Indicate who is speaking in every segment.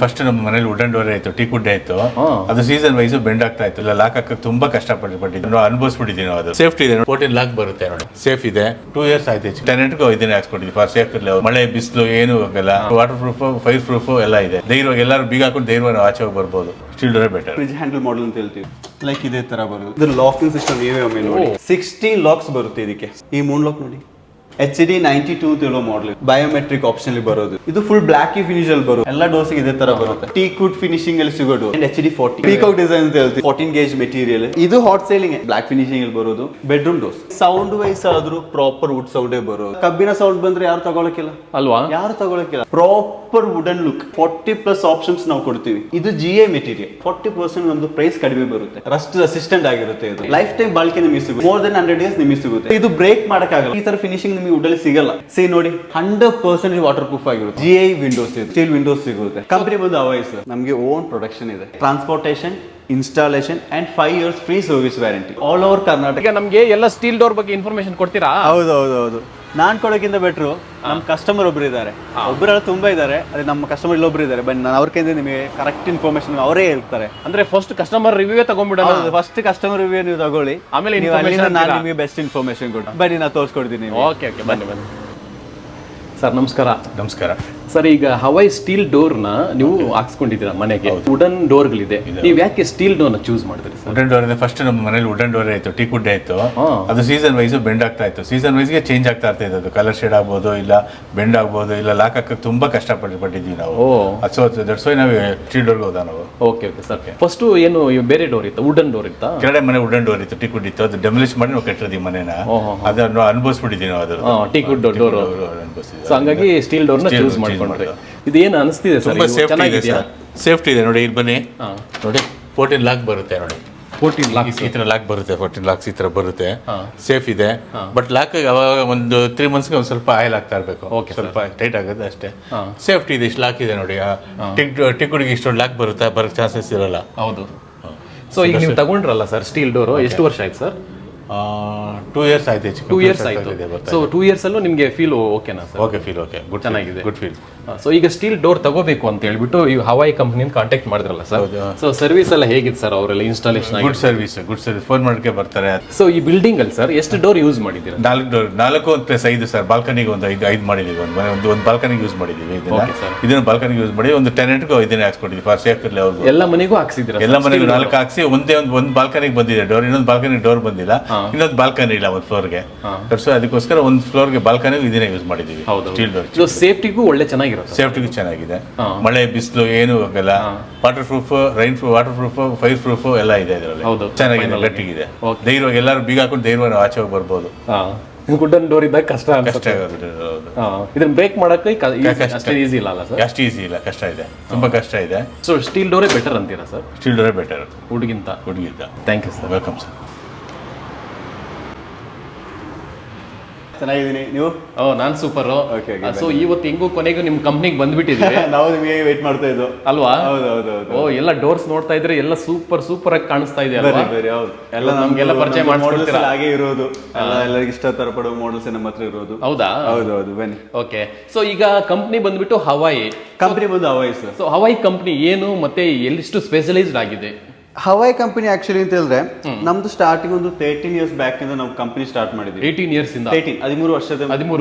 Speaker 1: First ನಮ್ಮ ಮನೇಲಿ wooden door ಆಯ್ತು, ಟೀಕ್ ವುಡ್ ಆಯ್ತು. ಅದು ಸೀಸನ್ ವೈಸ್ ಬೆಂಡ್ ಆಗ್ತಾ ಇತ್ತು, ಇಲ್ಲ ಲಾಕ್ ಹಾಕಕ್ಕೆ ತುಂಬಾ ಕಷ್ಟಪಟ್ಟಿದ್ದು ಅನುಭವಿಸ್ಬಿಟ್ಟಿದ್ದೀವಿ. ಅದು ಸೇಫ್ಟಿ ಇದೆ, 14 ಲಾಕ್ ಬರುತ್ತೆ ನೋಡಿ, ಸೇಫ್ ಇದೆ. 2 years ಆಯ್ತು. ಟೆನೆಂಟ್ಗೂ ಇದನ್ನೇ ಹಾಕ್ಸ್ಕೊಟ್ಟಿದ್ವಿ ಫಾರ್ ಸೇಫ್ ಇಲ್ಲ, ಮಳೆ ಬಿಸಿಲು ಏನು ಆಗಲ್ಲ, ವಾಟರ್ ಪ್ರೂಫ್, ಫೈರ್ ಪ್ರೂಫ್ ಎಲ್ಲ ಇದೆ. ಧೈರ್ಯವಾಗಿ ಎಲ್ಲರೂ ಬೀಗ ಹಾಕೊಂಡು ಧೈರ್ಯವಾಗಿ ಆಚೆ ಹೋಗಿ ಬರ್ಬೋದು. Steel door better.
Speaker 2: Fridge handle model ಅಂತ ಹೇಳ್ತೀವಿ, ಲೈಕ್ ಇದೇ ತರ ಬರುತ್ತೆ. ಇದು ಲಾಕಿಂಗ್ ಸಿಸ್ಟಮ್ ಏನೇ ನೋಡಿ, 16 ಲಾಕ್ಸ್ ಬರುತ್ತೆ ಇದಕ್ಕೆ. ಈ 3 ಲಾಕ್ ನೋಡಿ, HD 92 ತಿಳೋ ಮಾಡಲ್, ಬಯೋಮೆಟ್ರಿಕ್ ಆಪ್ಷನ್ ಅಲ್ಲಿ ಬರೋದು. ಇದು ಫುಲ್ ಬ್ಲಾಕ್ ಫಿನಿಶ್ ಅಲ್ಲಿ ಬರೋದು. ಎಲ್ಲ ಡೋರ್ಸ್ ಇದೇ ತರ ಬರುತ್ತೆ. ಟೀಕ್ ವುಡ್ ಫಿನಿಶಿಂಗ್ ಅಲ್ಲಿ ಸಿಗೋದು. HD 40 ಪೀಕಾಕ್ ಡಿಸೈನ್ ಅಂತ ಹೇಳ್ತೀವಿ, 14 ಗೇಜ್ ಮೆಟೀರಿಯಲ್. ಇದು ಹಾಟ್ ಸೇಲಿಂಗ್ ಬ್ಲಾಕ್ ಫಿನಿಶಿಂಗ್ ಅಲ್ಲಿ ಬರೋದು. ಬೆಡ್ರೂಮ್ ಡೋರ್ಸ್ ಸೌಂಡ್ ವೈಸ್ ಆದ್ರೂ ಪ್ರಾಪರ್ ವುಡ್ ಸೌಂಡೇ ಬರೋದು. ಕಬ್ಬಿನ ಸೌಂಡ್ ಬಂದ್ರೆ ಯಾರು ತಗೊಳಕಿಲ್ಲ ಅಲ್ವಾ, ಯಾರು ತಗೊಳಕಿಲ್ಲ. ಪ್ರಾಪರ್ ವುಡನ್ ಲುಕ್, 40+ ಆಪ್ಷನ್ಸ್ ನಾವು ಕೊಡ್ತೀವಿ. ಇದು GI ಮೆಟೀರಿಯಲ್, 40% ನಮ್ದು ಪ್ರೈಸ್ ಕಡಿಮೆ ಬರುತ್ತೆ. ರಸ್ಟ್ ರೆಸಿಸ್ಟೆಂಟ್ ಆಗಿರುತ್ತೆ. ಇದು ಲೈಫ್ ಟೈಮ್ ಬಾಳಿಕೆ ನಿಮಗೆ ಸಿಗುತ್ತೆ, ಮೋರ್ ದನ್ 100 years ನಿಮಗೆ ಸಿಗುತ್ತೆ. ಇದು ಬ್ರೇಕ್ ಮಾಡಕ್ಕಾಗಲ್ಲ. ಈ ತರ ಫಿನಿಶಿಂಗ್ ನಿಮಗೆ ವುಡ್ ಅಲ್ಲಿ ಸಿಗಲ್ಲ. ಸಿ ನೋಡಿ, 100% ವಾಟರ್ ಪ್ರೂಫ್ ಆಗಿರುತ್ತೆ. GI ವಿಂಡೋಸ್ ಇದೆ, ಸ್ಟೀಲ್ ವಿಂಡೋಸ್ ಸಿಗುತ್ತೆ. ಕಂಪನಿ ಬಂದು ಅವೈಸ್ ನಮಗೆ ಓನ್ ಪ್ರೊಡಕ್ಷನ್ ಇದೆ, transportation, installation and 5 years free service warranty all over Karnataka.
Speaker 3: ನಮಗೆ ಎಲ್ಲ ಸ್ಟೀಲ್ ಡೋರ್ ಬಗ್ಗೆ ಇನ್ಫಾರ್ಮೇಶನ್ ಕೊಡ್ತೀರಾ?
Speaker 2: ಹೌದು. ನಾನ್ ಕೊಡೋಕ್ಕಿಂತ ಬೆಟ್ರು ನಮ್ಮ ಕಸ್ಟಮರ್ ಒಬ್ರು ಇದ್ದಾರೆ, ಒಬ್ಬರಲ್ಲ ತುಂಬಾ ಇದ್ದಾರೆ. ಅದೇ ನಮ್ಮ ಕಸ್ಟಮರ್ ಇಲ್ಲೊಬ್ರು ಇದ್ದಾರೆ, ಬನ್ನಿ ನಾನು ಅವ್ರ ಕೈಯಿಂದ ನಿಮಗೆ ಕರೆಕ್ಟ್ ಇನ್ಫಾರ್ಮೇಶನ್ ಅವರೇ ಹೇಳ್ತಾರೆ.
Speaker 3: ಅಂದ್ರೆ ಫಸ್ಟ್ ಕಸ್ಟಮರ್ ರಿವ್ಯೂ ತಗೊಂಡ್ಬಿಡೋಣ.
Speaker 2: ಫಸ್ಟ್ ಕಸ್ಟಮರ್ ರಿವ್ಯೂ ನೀವು ತಗೊಳ್ಳಿ,
Speaker 3: ಆಮೇಲೆ
Speaker 2: ನಾನು ನಿಮಗೆ ಬೆಸ್ಟ್ ಇನ್ಫಾರ್ಮೇಶನ್ ಕೊಟ್ಟು ಬನ್ನಿ, ನಾನು ತೋರಿಸ್ಕೊಡ್ತೀನಿ.
Speaker 3: ಓಕೆ ಬನ್ನಿ ಸರ್. ನಮಸ್ಕಾರ.
Speaker 1: ನಮಸ್ಕಾರ
Speaker 3: ಸರ್, ಈಗ ಹವೈ ಸ್ಟೀಲ್ ಡೋರ್ ನ ನೀವು ಹಾಕ್ಸ್ಕೊಂಡಿದ್ದೀರಾ ಮನೆಗೆ. ವುಡನ್ ಡೋರ್ಗಳಿದೆ, ನೀವು ಯಾಕೆ ಸ್ಟೀಲ್ ಡೋರ್ ನ ಚೂಸ್ ಮಾಡಿದ್ರಿ ಸರ್?
Speaker 1: ವುಡನ್ ಡೋರ್ ಇದೆ. ಫಸ್ಟ್ ನಮ್ಮ ಮನೇಲಿ ವುಡನ್ ಡೋರ್ ಆಯ್ತು, ಟೀಕ್ ವುಡ್ ಆಯ್ತು. ಅದು ಸೀಸನ್ ವೈಸ್ ಬೆಂಡ್ ಆಗ್ತಾ ಇತ್ತು. ಸೀಸನ್ ವೈಸ್ಗೆ ಚೇಂಜ್ ಆಗ್ತಾ ಇರ್ತದೆ. ಅದು ಕಲರ್ ಶೇಡ್ ಆಗ್ಬೋದು, ಇಲ್ಲ ಬೆಂಡ್ ಆಗ್ಬೋದು, ಇಲ್ಲ ಲಾಕ್ ಹಾಕಕ್ಕೆ ತುಂಬಾ ಕಷ್ಟಪಟ್ಟಿದ್ದೀವಿ ನಾವು. ಸೊ ದಟ್ಸ್ ವೈ ನಾವು ಸ್ಟೀಲ್ ಡೋರ್ಗೆ ಹೋದ ನಾವು.
Speaker 3: Okay sir. ಫಸ್ಟ್ ಏನು ಬೇರೆ ಡೋರ್ ಇತ್ತು, ವುಡನ್ ಡೋರ್ ಇತ್ತಾ?
Speaker 1: ಕೆಳಗಡೆ ಮನೆ ವುಡನ್ ಡೋರ್ ಇತ್ತು, ಟೀಕ್ ವುಡ್ ಇತ್ತು. ಅದು ಡೆಮಲಿಷ್ ಮಾಡಿ ನಾವು ಕಟ್ಟಿದ್ವಿ ಮನೇನ. ಅದನ್ನು ಅನುಭವಿಸ್ಬಿಟ್ಟಿದ್ದೀವಿ ನಾವು. ಅದ್ರ
Speaker 3: ಟೀಕ್ ವುಡ್ ಡೋರ್ ಅನುಭವಿಸಿದ್ವಿ. ಸೊ ಹಂಗಾಗಿ ಸ್ಟೀಲ್ ಡೋರ್ ನ ಚೂಸ್ ಮಾಡ್ಕೊಂಡ್ರಿ. ಇದೇನು ಅನಿಸ್ತಿದೆ ಸರ್?
Speaker 1: ತುಂಬಾ ಸೇಫ್ಟಿ ಇದೆ ನೋಡಿ. ಇಲ್ಲಿ ಬನ್ನಿ ನೋಡಿ, 14 ಲಾಕ್ ಬರುತ್ತೆ ನೋಡಿ.
Speaker 3: 14 ಲಾಕ್ಸ್
Speaker 1: ಈ ತರ ಲಾಕ್ ಬರುತ್ತೆ, 14 ಲಾಕ್ಸ್ ಈ ತರ ಬರುತ್ತೆ. ಸೇಫ್ ಇದೆ. ಬಟ್ ಲಾಕ್ ಅವಾಗ ಒಂದು 3 months ಒಂದು ಸ್ವಲ್ಪ ಆಯಿಲ್ ಆಗ್ತಾ ಇರಬೇಕು, ಸ್ವಲ್ಪ ಟೈಟ್ ಆಗುತ್ತೆ ಅಷ್ಟೇ. ಸೇಫ್ಟಿ ಇದೆ. ಇಷ್ಟು ಲಾಕ್ ಇದೆ ನೋಡಿ. ಟಿಕ್ಕುಡಿಗೆ ಇಷ್ಟೊಂದು ಲಾಕ್ ಬರುತ್ತೆ, ಬರೋಕ್ಕೆ ಚಾನ್ಸಸ್ ಇರಲ್ಲ.
Speaker 3: ಹೌದು. ಸೊ ಈಗ ನೀವು ತಗೊಂಡ್ರಲ್ಲ ಸರ್ ಸ್ಟೀಲ್ ಡೋರು, ಎಷ್ಟು ವರ್ಷ ಆಯ್ತು ಸರ್?
Speaker 1: 2 years ಆಯ್ತು.
Speaker 3: 2 years ಆಯ್ತು. ಸೊ 2 years ಅಲ್ಲೂ ನಿಮಗೆ ಫೀಲ್ ಓಕೆನಾ sir?
Speaker 1: Okay, feel okay, good,
Speaker 3: ಚೆನ್ನಾಗಿದೆ,
Speaker 1: ಗುಡ್ ಫೀಲ್.
Speaker 3: ಸೊ ಈಗ ಸ್ಟೀಲ್ ಡೋರ್ ತಗೋಬೇಕು ಅಂತ ಹೇಳ್ಬಿಟ್ಟು ಈ ಹವಾಯಿ ಕಂಪನಿಯಿಂದ ಕಾಂಟ್ಯಾಕ್ಟ್ ಮಾಡಿದ್ರಲ್ಲ ಸರ್. ಸೊ ಸರ್ವಿಸ್ ಎಲ್ಲ ಹೇಗಿತ್ತು ಸರ್? ಅವರೆಲ್ಲ ಇನ್ಸ್ಟಾಲೇಷನ್
Speaker 1: ಗುಡ್ ಸರ್ವಿಸ್ ಫೋನ್ ಮಾಡೋಕ್ಕೆ ಬರ್ತಾರೆ.
Speaker 3: ಸೊ ಈ ಬಿಲ್ಡಿಂಗ್ ಅಲ್ಲಿ ಸರ್ ಎಷ್ಟು ಡೋರ್ ಯೂಸ್ ಮಾಡಿದ್ದೀರಾ?
Speaker 1: 4 ಡೋರ್, 4 ಪ್ಲಸ್ 5 ಸರ್. ಬಾಲ್ಕನಿಗೆ ಒಂದು 5 ಮಾಡಿದೀವಿ. ಒಂದು ಬಾಲ್ಕನಿಗೆ ಯೂಸ್ ಮಾಡಿದೀವಿ. ಇದನ್ನ ಬಾಲ್ಕನಿಗೆ ಯೂಸ್ ಮಾಡಿ ಒಂದು ಟೆನೆಂಟ್ಗೂ ಇದನ್ನೇ ಹಾಕ್ಸ್ಕೊಟ್ಟಿದ್ವಿ ಫಾರ್ ಸೇಫ್ ಇಲ್ಲ.
Speaker 3: ಎಲ್ಲ ಮನೆಗೂ ಹಾಕ್ಸಿದ್ದೀರಾ?
Speaker 1: ಎಲ್ಲ ಮನೆಗೂ 4 ಹಾಕ್ಸಿ ಒಂದು ಬಾಲ್ಕನಿಗೆ ಬಂದಿದೆ ಡೋರ್, ಇನ್ನೊಂದು ಬಾಲ್ಕನಿಗೆ ಡೋರ್ ಬಂದಿಲ್ಲ, ಇನ್ನೊಂದು ಬಾಲ್ಕನಿ ಇಲ್ಲ ಒಂದು ಫ್ಲೋರ್ಗೆ. ಅದಕ್ಕೋಸ್ಕರ ಒಂದು ಫ್ಲೋರ್ಗೆ ಬಾಲ್ಕನಿಗೆ ಇದನ್ನೇ ಯೂಸ್ ಮಾಡಿದೀವಿ. ಸ್ಟೀಲ್ ಡೋರ್
Speaker 3: ಸೇಫ್ಟಿಗೂ ಒಳ್ಳೆ ಚೆನ್ನಾಗಿರುತ್ತೆ.
Speaker 1: ಸೇಫ್ಟಿಗೂ ಚೆನ್ನಾಗಿದೆ. ಮಳೆ ಬಿಸಿಲು ಏನು ಆಗಲ್ಲ. Water proof, rain proof, water proof, fire proof ಎಲ್ಲ ಇದೆ ಇದರಲ್ಲಿ. ಚೆನ್ನಾಗಿದೆ, ಗಟ್ಟಿಗಿದೆ. ಧೈರ್ಯವಾಗಿ ಎಲ್ಲರೂ ಬೀಗ ಹಾಕೊಂಡು ಧೈರ್ಯವಾಗಿ ಆಚೆ ಹೋಗಿ ಬರ್ಬೋದು.
Speaker 3: ವುಡನ್ ಡೋರ್ ಇದ್ದಾಗ ಕಷ್ಟ
Speaker 1: ಆಗುತ್ತೆ.
Speaker 3: ಇದನ್ನ ಬ್ರೇಕ್ ಮಾಡಕ್ಕೆ ಅಷ್ಟೇ ಈಸಿ ಇಲ್ಲ ಅಲ್ಲ ಸರ್?
Speaker 1: ಅಷ್ಟು ಈಸಿ ಇಲ್ಲ, ಕಷ್ಟ ಇದೆ, ತುಂಬಾ ಕಷ್ಟ ಇದೆ.
Speaker 3: ಸೊ ಸ್ಟೀಲ್ ಡೋರೇ ಬೆಟರ್ ಅಂತೀರಾ ಸರ್?
Speaker 1: ಸ್ಟೀಲ್ ಡೋರೇ ಬೆಟರ್
Speaker 3: ವುಡ್ಗಿಂತ. Thank you sir.
Speaker 1: Welcome sir.
Speaker 2: ಚೆನ್ನಾಗಿದ್ದೀನಿ, ನೀವು?
Speaker 3: ನಾನು ಸೂಪರ್. ಸೊ ಇವತ್ತು ಹೆಂಗೋ ಕೊನೆಗೂ ನಿಮ್ ಕಂಪ್ನಿಗೆ ಬಂದ್ಬಿಟ್ಟಿದ್ದೀವಿ.
Speaker 2: ನಾವು ನಿಮಗೆ ವೇಟ್ ಮಾಡ್ತಾ ಇದ್ದು
Speaker 3: ಅಲ್ವಾ?
Speaker 2: ಹೌದು.
Speaker 3: ಎಲ್ಲ ಡೋರ್ಸ್ ನೋಡ್ತಾ ಇದ್ರೆ ಎಲ್ಲ ಸೂಪರ್ ಆಗಿ ಕಾಣಿಸ್ತಾ ಇದೆ ಅಲ್ವಾ?
Speaker 2: ಹೌದು.
Speaker 3: ಎಲ್ಲ ನಮ್ಗೆಲ್ಲ ಪರಿಚಯ ಮಾಡ್ಕೊಡ್ತೀರಾ?
Speaker 2: ಹಾಗೆ ಇರೋದು ಎಲ್ಲರಿಗೂ ಇಷ್ಟ ತರ ಪಡೋ ಮಾಡಲ್ಸ್ ನಮ್ಮ ಹತ್ರ ಇರೋದು.
Speaker 3: ಹೌದಾ?
Speaker 2: ಹೌದು, ಬನ್ನಿ.
Speaker 3: ಓಕೆ. ಸೊ ಈಗ ಕಂಪ್ನಿ ಬಂದ್ಬಿಟ್ಟು ಹವಾಯಿ
Speaker 2: ಕಂಪನಿ ಬಂದು Hawaii sir.
Speaker 3: So Hawaii company ಏನು ಮತ್ತೆ ಎಲ್ಲಿಷ್ಟು ಸ್ಪೆಷಲೈಸ್ಡ್ ಆಗಿದೆ?
Speaker 2: ಹವಾಯಿ ಕಂಪನಿ ಆಕ್ಚುಲಿ ಅಂತ ಹೇಳಿದ್ರೆ ನಮ್ದು ಸ್ಟಾರ್ಟಿಂಗ್ ಒಂದು 13 years ಬ್ಯಾಕ್ ಇಂದ ನಾವು ಕಂಪನಿ ಸ್ಟಾರ್ಟ್ ಮಾಡಿದ್ವಿ.
Speaker 3: 18 years ಇಂದ?
Speaker 2: 13 ವರ್ಷದ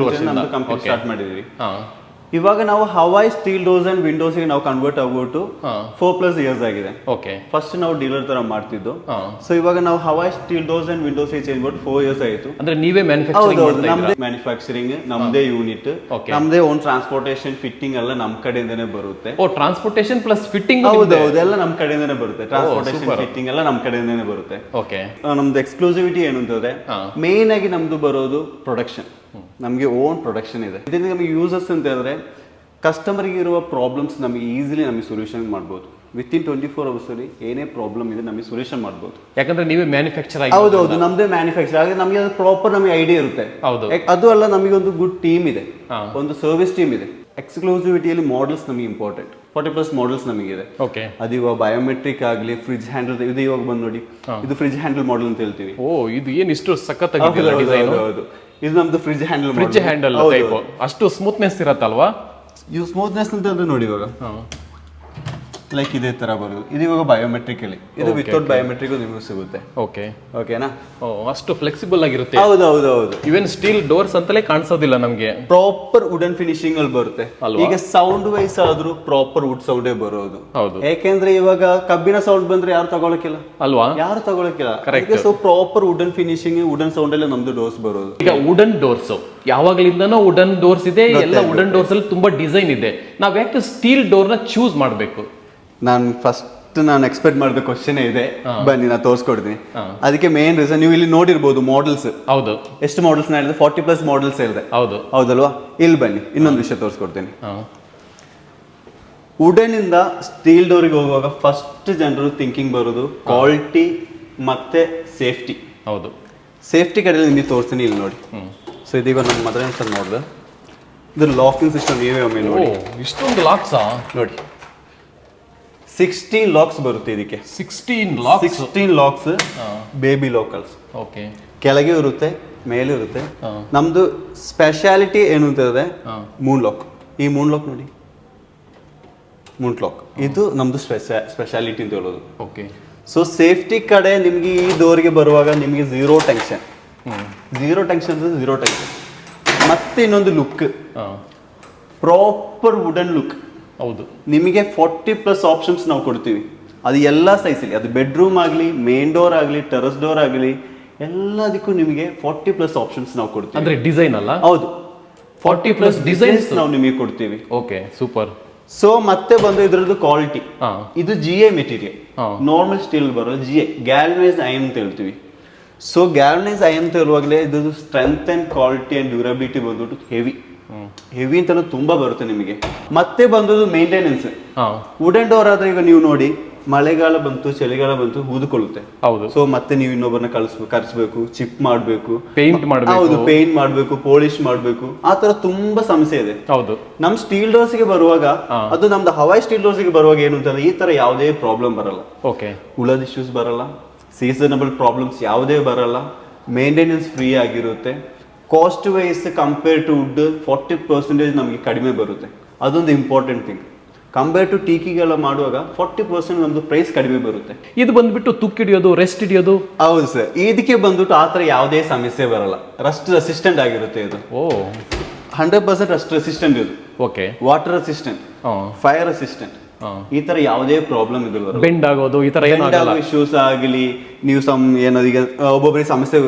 Speaker 2: ನಮ್ದು ಕಂಪನಿ ಸ್ಟಾರ್ಟ್ ಮಾಡಿದ್ವಿ. ಇವಾಗ ನಾವು Hawaii steel doors and Windows ಗೆ ನಾವು ಕನ್ವರ್ಟ್ ಆಗ್ಬಿಟ್ಟು 4+ years ಆಗಿದೆ.
Speaker 3: ಓಕೆ.
Speaker 2: ಫಸ್ಟ್ ನಾವು ಡೀಲರ್ ತರ ಮಾಡ್ತಿದ್ದು. ಸೊ ಇವಾಗ ನಾವು Hawaii steel doors and Windows ಗೆ ಚೇಂಜ್ ಮಾಡಿ 4 years ಆಯಿತು.
Speaker 3: ಅಂದ್ರೆ ನೀವೇ
Speaker 2: ಮ್ಯಾನುಫ್ಯಾಕ್ಚರಿಂಗ್ ನಮ್ದೇ ಯೂನಿಟ್, ನಮ್ದೇ ಓನ್ ಟ್ರಾನ್ಸ್ಪೋರ್ಟೇಷನ್, ಫಿಟ್ಟಿಂಗ್ ಎಲ್ಲ ನಮ್ ಕಡೆಯಿಂದನೇ ಬರುತ್ತೆ.
Speaker 3: Transportation plus fitting?
Speaker 2: ಹೌದು, ಎಲ್ಲ ನಮ್ ಕಡೆಯಿಂದನೇ ಬರುತ್ತೆ. ಟ್ರಾನ್ಸ್ಪೋರ್ಟೇಷನ್, ಫಿಟ್ಟಿಂಗ್ ಎಲ್ಲ ನಮ್ ಕಡೆಯಿಂದನೇ ಬರುತ್ತೆ.
Speaker 3: ಓಕೆ.
Speaker 2: ನಮ್ದು ಎಕ್ಸ್ಕ್ಲೂಸಿವಿಟಿ ಏನು ಅಂತಂದ್ರೆ ಮೇನ್ ಆಗಿ ನಮ್ದು ಬರೋದು ಪ್ರೊಡಕ್ಷನ್. ನಮಗೆ ಓನ್ ಪ್ರೊಡಕ್ಷನ್ ಇದೆ. ಇದರಿಂದ ನಮಗೆ ಯೂಸರ್ಸ್ ಅಂತ ಹೇಳಿದ್ರೆ ಕಸ್ಟಮರ್ಗೆ ಇರುವ ಪ್ರಾಬ್ಲಮ್ಸ್ ನಮಗೆ ಈಸಿಲಿ ನಮಗೆ ಸೊಲ್ಯೂಷನ್ ಮಾಡ್ಬೋದು. ವಿತಿನ್ 24 hours ಅಲ್ಲಿ ಏನೇ ಪ್ರಾಬ್ಲಮ್ ಇದೆ ನಮಗೆ ಸೊಲ್ಯೂಷನ್ ಮಾಡ್ಬೋದು.
Speaker 3: ಯಾಕಂದ್ರೆ ನೀವೇ ಮ್ಯಾನುಫ್ಯಾಕ್ಚರ್ ಆಗಿ?
Speaker 2: ಹೌದು, ನಮ್ದೇ ಮ್ಯಾನುಫ್ಯಾಕ್ಚರ್ ಆಗಿ ನಮಗೆ ಅದು ಪ್ರಾಪರ್ ನಮಗೆ ಐಡಿಯಾ ಇರುತ್ತೆ. ಅದು ಅಲ್ಲ, ನಮಗೆ ಒಂದು ಗುಡ್ ಟೀಮ್ ಇದೆ, ಒಂದು ಸರ್ವಿಸ್ ಟೀಮ್ ಇದೆ. ಎಕ್ಸ್ಕ್ಲೂಸಿವಿಟಿಯಲ್ಲಿ ಮಾಡೆಲ್ಸ್ ನಮಗೆ ಇಂಪಾರ್ಟೆಂಟ್. 40+ ಮಾಡೆಲ್ಸ್ ನಮಗಿದೆ.
Speaker 3: ಓಕೆ.
Speaker 2: ಅದು ಇವಾಗ ಬಯೋಮೆಟ್ರಿಕ್ ಆಗಲಿ, ಫ್ರಿಜ್ ಹ್ಯಾಂಡಲ್, ಇದು ಇವಾಗ ಬಂದು ನೋಡಿ, ಇದು ಫ್ರಿಜ್ ಹ್ಯಾಂಡಲ್ ಮಾಡೆಲ್ ಅಂತ ಹೇಳ್ತೀವಿ.
Speaker 3: ಇದು ಏನು ಇಷ್ಟು ಸಖತ್ತಾಗಿದೆ ಡಿಸೈನ್?
Speaker 2: ಹೌದು, ಇದು ನಮ್ದು ಫ್ರಿಜ್ ಹ್ಯಾಂಡಲ್
Speaker 3: ಟೈಪ್. ಅಷ್ಟು ಸ್ಮೂತ್ನೆಸ್ ಇರತ್ತಲ್ವಾ?
Speaker 2: ಸ್ಮೂತ್ನೆಸ್ ಅಂತ ಅಂದ್ರೆ ನೋಡಿ ಇವಾಗ ಲೈಕ್ ಇದೇ ತರ ಬರೋದು. ಇದು ಇವಾಗ ಬಯೋಮೆಟ್ರಿಕ್ ಹೇಳಿ, ಇದು ವಿತೌಟ್ ಬಯೋಮೆಟ್ರಿಕ್ ನಿಮಗೂ ಸಿಗುತ್ತೆ.
Speaker 3: ಓಕೆ,
Speaker 2: ಓಕೆನಾ?
Speaker 3: ಅಷ್ಟು ಫ್ಲೆಕ್ಸಿಬಲ್ ಆಗಿರುತ್ತೆ.
Speaker 2: ಹೌದು ಹೌದು ಹೌದು.
Speaker 3: ಇವನ್ ಸ್ಟೀಲ್ ಡೋರ್ಸ್ ಅಂತಲೇ ಕಾಣಿಸೋದಿಲ್ಲ ನಮ್ಗೆ.
Speaker 2: ಪ್ರಾಪರ್ ವುಡನ್ ಫಿನಿಶಿಂಗ್ ಅಲ್ಲಿ ಬರುತ್ತೆ. ಈಗ ಸೌಂಡ್ ವೈಸ್ ಆದ್ರೂ ಪ್ರಾಪರ್ ವುಡ್ ಸೌಂಡೇ ಬರೋದು.
Speaker 3: ಹೌದು,
Speaker 2: ಯಾಕೆಂದ್ರೆ ಇವಾಗ ಕಬ್ಬಿನ ಸೌಂಡ್ ಬಂದ್ರೆ ಯಾರು ತಗೊಳಕಿಲ್ಲ
Speaker 3: ಅಲ್ವಾ?
Speaker 2: ಯಾರು ತಗೊಳಕಿಲ್ಲ. So proper wooden finishing, wooden sound ಅಲ್ಲೇ ನಮ್ದು ಡೋರ್ಸ್ ಬರೋದು.
Speaker 3: ಈಗ ವುಡನ್ ಡೋರ್ಸ್ ಯಾವಾಗಲಿಂದನೂ ವುಡನ್ ಡೋರ್ಸ್ ಇದೆ, ಎಲ್ಲ ವುಡನ್ ಡೋರ್ಸ್ ಅಲ್ಲಿ ತುಂಬಾ ಡಿಸೈನ್ ಇದೆ. ನಾವ್ ಯಾಕೆ ಸ್ಟೀಲ್ ಡೋರ್ ನ ಚೂಸ್ ಮಾಡ್ಬೇಕು?
Speaker 2: ನಾನು ಎಕ್ಸ್ಪೆಕ್ಟ್ ಮಾಡಿದ ಕ್ವಶನ್ ಇದೆ, ಬನ್ನಿ ನಾನು ತೋರಿಸ್ಕೊಡ್ತೀನಿ. ಅದಕ್ಕೆ ಮೇನ್ ರೀಸನ್ ನೀವು ಇಲ್ಲಿ ನೋಡಿರ್ಬೋದು ಮಾಡೆಲ್ಸ್.
Speaker 3: ಹೌದು,
Speaker 2: ಎಷ್ಟು ಮಾಡೆಲ್ಸ್ ಹೇಳಿದೆ? 40+ ಮಾಡೆಲ್ಸ್ ಹೇಳಿದೆ.
Speaker 3: ಹೌದು
Speaker 2: ಹೌದಲ್ವಾ? ಇಲ್ಲಿ ಬನ್ನಿ, ಇನ್ನೊಂದು ವಿಷಯ ತೋರಿಸ್ಕೊಡ್ತೀನಿ. ವುಡನ್ ಇಂದ ಸ್ಟೀಲ್ ಡೋರಿಗೆ ಹೋಗುವಾಗ ಫಸ್ಟ್ ಜನರು ಥಿಂಕಿಂಗ್ ಬರೋದು ಕ್ವಾಲಿಟಿ ಮತ್ತೆ ಸೇಫ್ಟಿ.
Speaker 3: ಹೌದು,
Speaker 2: ಸೇಫ್ಟಿ ಕಡೆಯಲ್ಲಿ ನಿಮಗೆ ತೋರಿಸ್ತೀನಿ, ಇಲ್ಲಿ ನೋಡಿ. ಸೊ ಇದೀಗ ನಮ್ಮ ಮದರ್ ಸರ್ ನೋಡಿದೆ, ಇದು ಲಾಕಿಂಗ್ ಸಿಸ್ಟಮ್ ನೀವೇ ಒಮ್ಮೆ ನೋಡಿ.
Speaker 3: ಇಷ್ಟೊಂದು ಲಾಕ್ಸಾ ನೋಡಿ.
Speaker 2: 16 ಲಾಕ್ಸ್ ಬರುತ್ತೆ ಇದಕ್ಕೆ. 16 ಲಾಕ್ಸ್ ಬೇಬಿ ಲಾಕರ್ಸ್.
Speaker 3: ಓಕೆ,
Speaker 2: ಕೆಳಗೆ ಇರುತ್ತೆ, ಮೇಲೆ ಇರುತ್ತೆ. ನಮ್ದು ಸ್ಪೆಷಾಲಿಟಿ ಏನು ಅಂತಂದ್ರೆ ಮೂನ್ ಲಾಕ್. ಈ ಮೂನ್ ಲಾಕ್ ನೋಡಿ, ಮೂನ್ ಲಾಕ್ ಇದು ನಮ್ದು ಸ್ಪೆಷಾಲಿಟಿ ಅಂತ ಹೇಳೋದು.
Speaker 3: ಓಕೆ,
Speaker 2: ಸೊ ಸೇಫ್ಟಿ ಕಡೆ ನಿಮ್ಗೆ ಈ ಡೋರ್ಗೆ ಬರುವಾಗ ನಿಮಗೆ ಝೀರೋ ಟೆನ್ಷನ್. ಮತ್ತೆ ಇನ್ನೊಂದು ಲುಕ್, ಪ್ರಾಪರ್ ವುಡನ್ ಲುಕ್.
Speaker 3: ಹೌದು,
Speaker 2: ನಿಮಗೆ 40+ ಆಪ್ಷನ್ಸ್ ನಾವು ಕೊಡ್ತೀವಿ. ಅದು ಎಲ್ಲ ಸೈಜಲ್ಲಿ, ಅದು ಬೆಡ್ರೂಮ್ ಆಗಲಿ, ಮೇನ್ ಡೋರ್ ಆಗಲಿ, ಟೆರಸ್ ಡೋರ್ ಆಗಲಿ, ಎಲ್ಲದಕ್ಕೂ ನಿಮಗೆ 40+ ಆಪ್ಷನ್ಸ್ ನಾವು ಕೊಡ್ತೀವಿ.
Speaker 3: ಅಂದ್ರೆ ಡಿಸೈನ್ ಅಲ್ಲ?
Speaker 2: ಹೌದು,
Speaker 3: 40+ ಡಿಸೈನ್ಸ್
Speaker 2: ನಾವು ನಿಮಗೆ ಕೊಡ್ತೀವಿ.
Speaker 3: Okay, super.
Speaker 2: ಸೊ ಮತ್ತೆ ಬಂದು ಇದ್ರದ್ದು ಕ್ವಾಲಿಟಿ, ಇದು GA ಮೆಟೀರಿಯಲ್, ನಾರ್ಮಲ್ ಸ್ಟೀಲ್ ಬರೋದು GA, ಗ್ಯಾಲ್ವನೈಸ್ ಐರನ್ ಅಂತ ಹೇಳ್ತೀವಿ. ಸೊ ಗ್ಯಾಲ್ವನೈಸ್ ಐರನ್ ಅಂತ ಹೇಳುವಾಗಲೇ ಇದು strength and quality and durability ಬಂದ್ಬಿಟ್ಟು ಹೆವಿ ಅಂತ ತುಂಬಾ ಬರುತ್ತೆ ನಿಮಗೆ. ಮತ್ತೆ ಬಂದದ್ದು ಮೇಂಟೆನೆನ್ಸ್. ವುಡನ್ ಡೋರ್ ಆದ್ರೆ ಈಗ ನೀವು ನೋಡಿ, ಮಳೆಗಾಲ ಬಂತು, ಚಳಿಗಾಲ ಬಂತು, ಊದಿಕೊಳ್ಳುತ್ತೆ.
Speaker 3: ಹೌದು.
Speaker 2: ಸೊ ಮತ್ತೆ ನೀವು ಇನ್ನೊಬ್ಬರನ್ನ ಕರ್ಸ್ಬೇಕು, ಚಿಪ್ ಮಾಡ್ಬೇಕು,
Speaker 3: ಪೇಂಟ್ ಮಾಡಬೇಕು.
Speaker 2: ಹೌದು, ಪೇಂಟ್ ಮಾಡ್ಬೇಕು, ಪಾಲಿಶ್ ಮಾಡ್ಬೇಕು, ಆ ತರ ತುಂಬಾ ಸಮಸ್ಯೆ ಇದೆ.
Speaker 3: ಹೌದು.
Speaker 2: ನಮ್ ಸ್ಟೀಲ್ ಡೋರ್ಸ್ ಗೆ ಬರುವಾಗ, ಅದು ನಮ್ದು ಹವಾಯಿ ಸ್ಟೀಲ್ ಡೋರ್ಸ್ ಗೆ ಬರುವಾಗ ಏನು ಅಂತಂದ್ರೆ ಈ ತರ ಯಾವುದೇ ಪ್ರಾಬ್ಲಮ್ ಬರಲ್ಲ.
Speaker 3: ಓಕೆ,
Speaker 2: ಹುಳದ ಇಶ್ಯೂಸ್ ಬರಲ್ಲ, ಸೀಸನಬಲ್ ಪ್ರಾಬ್ಲಮ್ಸ್ ಯಾವುದೇ ಬರಲ್ಲ, ಮೇಂಟೆನೆನ್ಸ್ ಫ್ರೀ ಆಗಿರುತ್ತೆ. Cost wise compare to wood 40% ನಮಗೆ ಕಡಿಮೆ ಬರುತ್ತೆ. ಅದೊಂದು ಇಂಪಾರ್ಟೆಂಟ್ ಥಿಂಗ್. ಕಂಪೇರ್ ಟು ಟೀಕಿಗೆಲ್ಲ ಮಾಡುವಾಗ 40% ನಮ್ದು ಪ್ರೈಸ್ ಕಡಿಮೆ ಬರುತ್ತೆ.
Speaker 3: ಇದು ಬಂದ್ಬಿಟ್ಟು ತುಕ್ಕು ಹಿಡಿಯೋದು, ರೆಸ್ಟ್ ಹಿಡಿಯೋದು.
Speaker 2: ಹೌದು ಸರ್, ಇದಕ್ಕೆ ಬಂದ್ಬಿಟ್ಟು ಆ ಥರ ಯಾವುದೇ ಸಮಸ್ಯೆ ಬರಲ್ಲ. ರಸ್ಟ್ ರೆಸಿಸ್ಟೆಂಟ್ ಆಗಿರುತ್ತೆ ಇದು. 100% ರಸ್ಟ್ ರೆಸಿಸ್ಟೆಂಟ್ ಇದು.
Speaker 3: Okay,
Speaker 2: water resistant, fire resistant, ಈ ತರ ಯಾವುದೇ ಪ್ರಾಬ್ಲಮ್ ಇದಿಲ್ಲ.
Speaker 3: ಬೆಂಡ್ ಆಗೋದು, ಈ ತರ ಏನಾಗಲ್ಲ.
Speaker 2: ಇಶ್ಯೂಸ್ ಆಗಲಿ, ನೀವು ಈಗ ಒಬ್ಬೊಬ್ಬರಿಗೆ ಸಮಸ್ಯೆ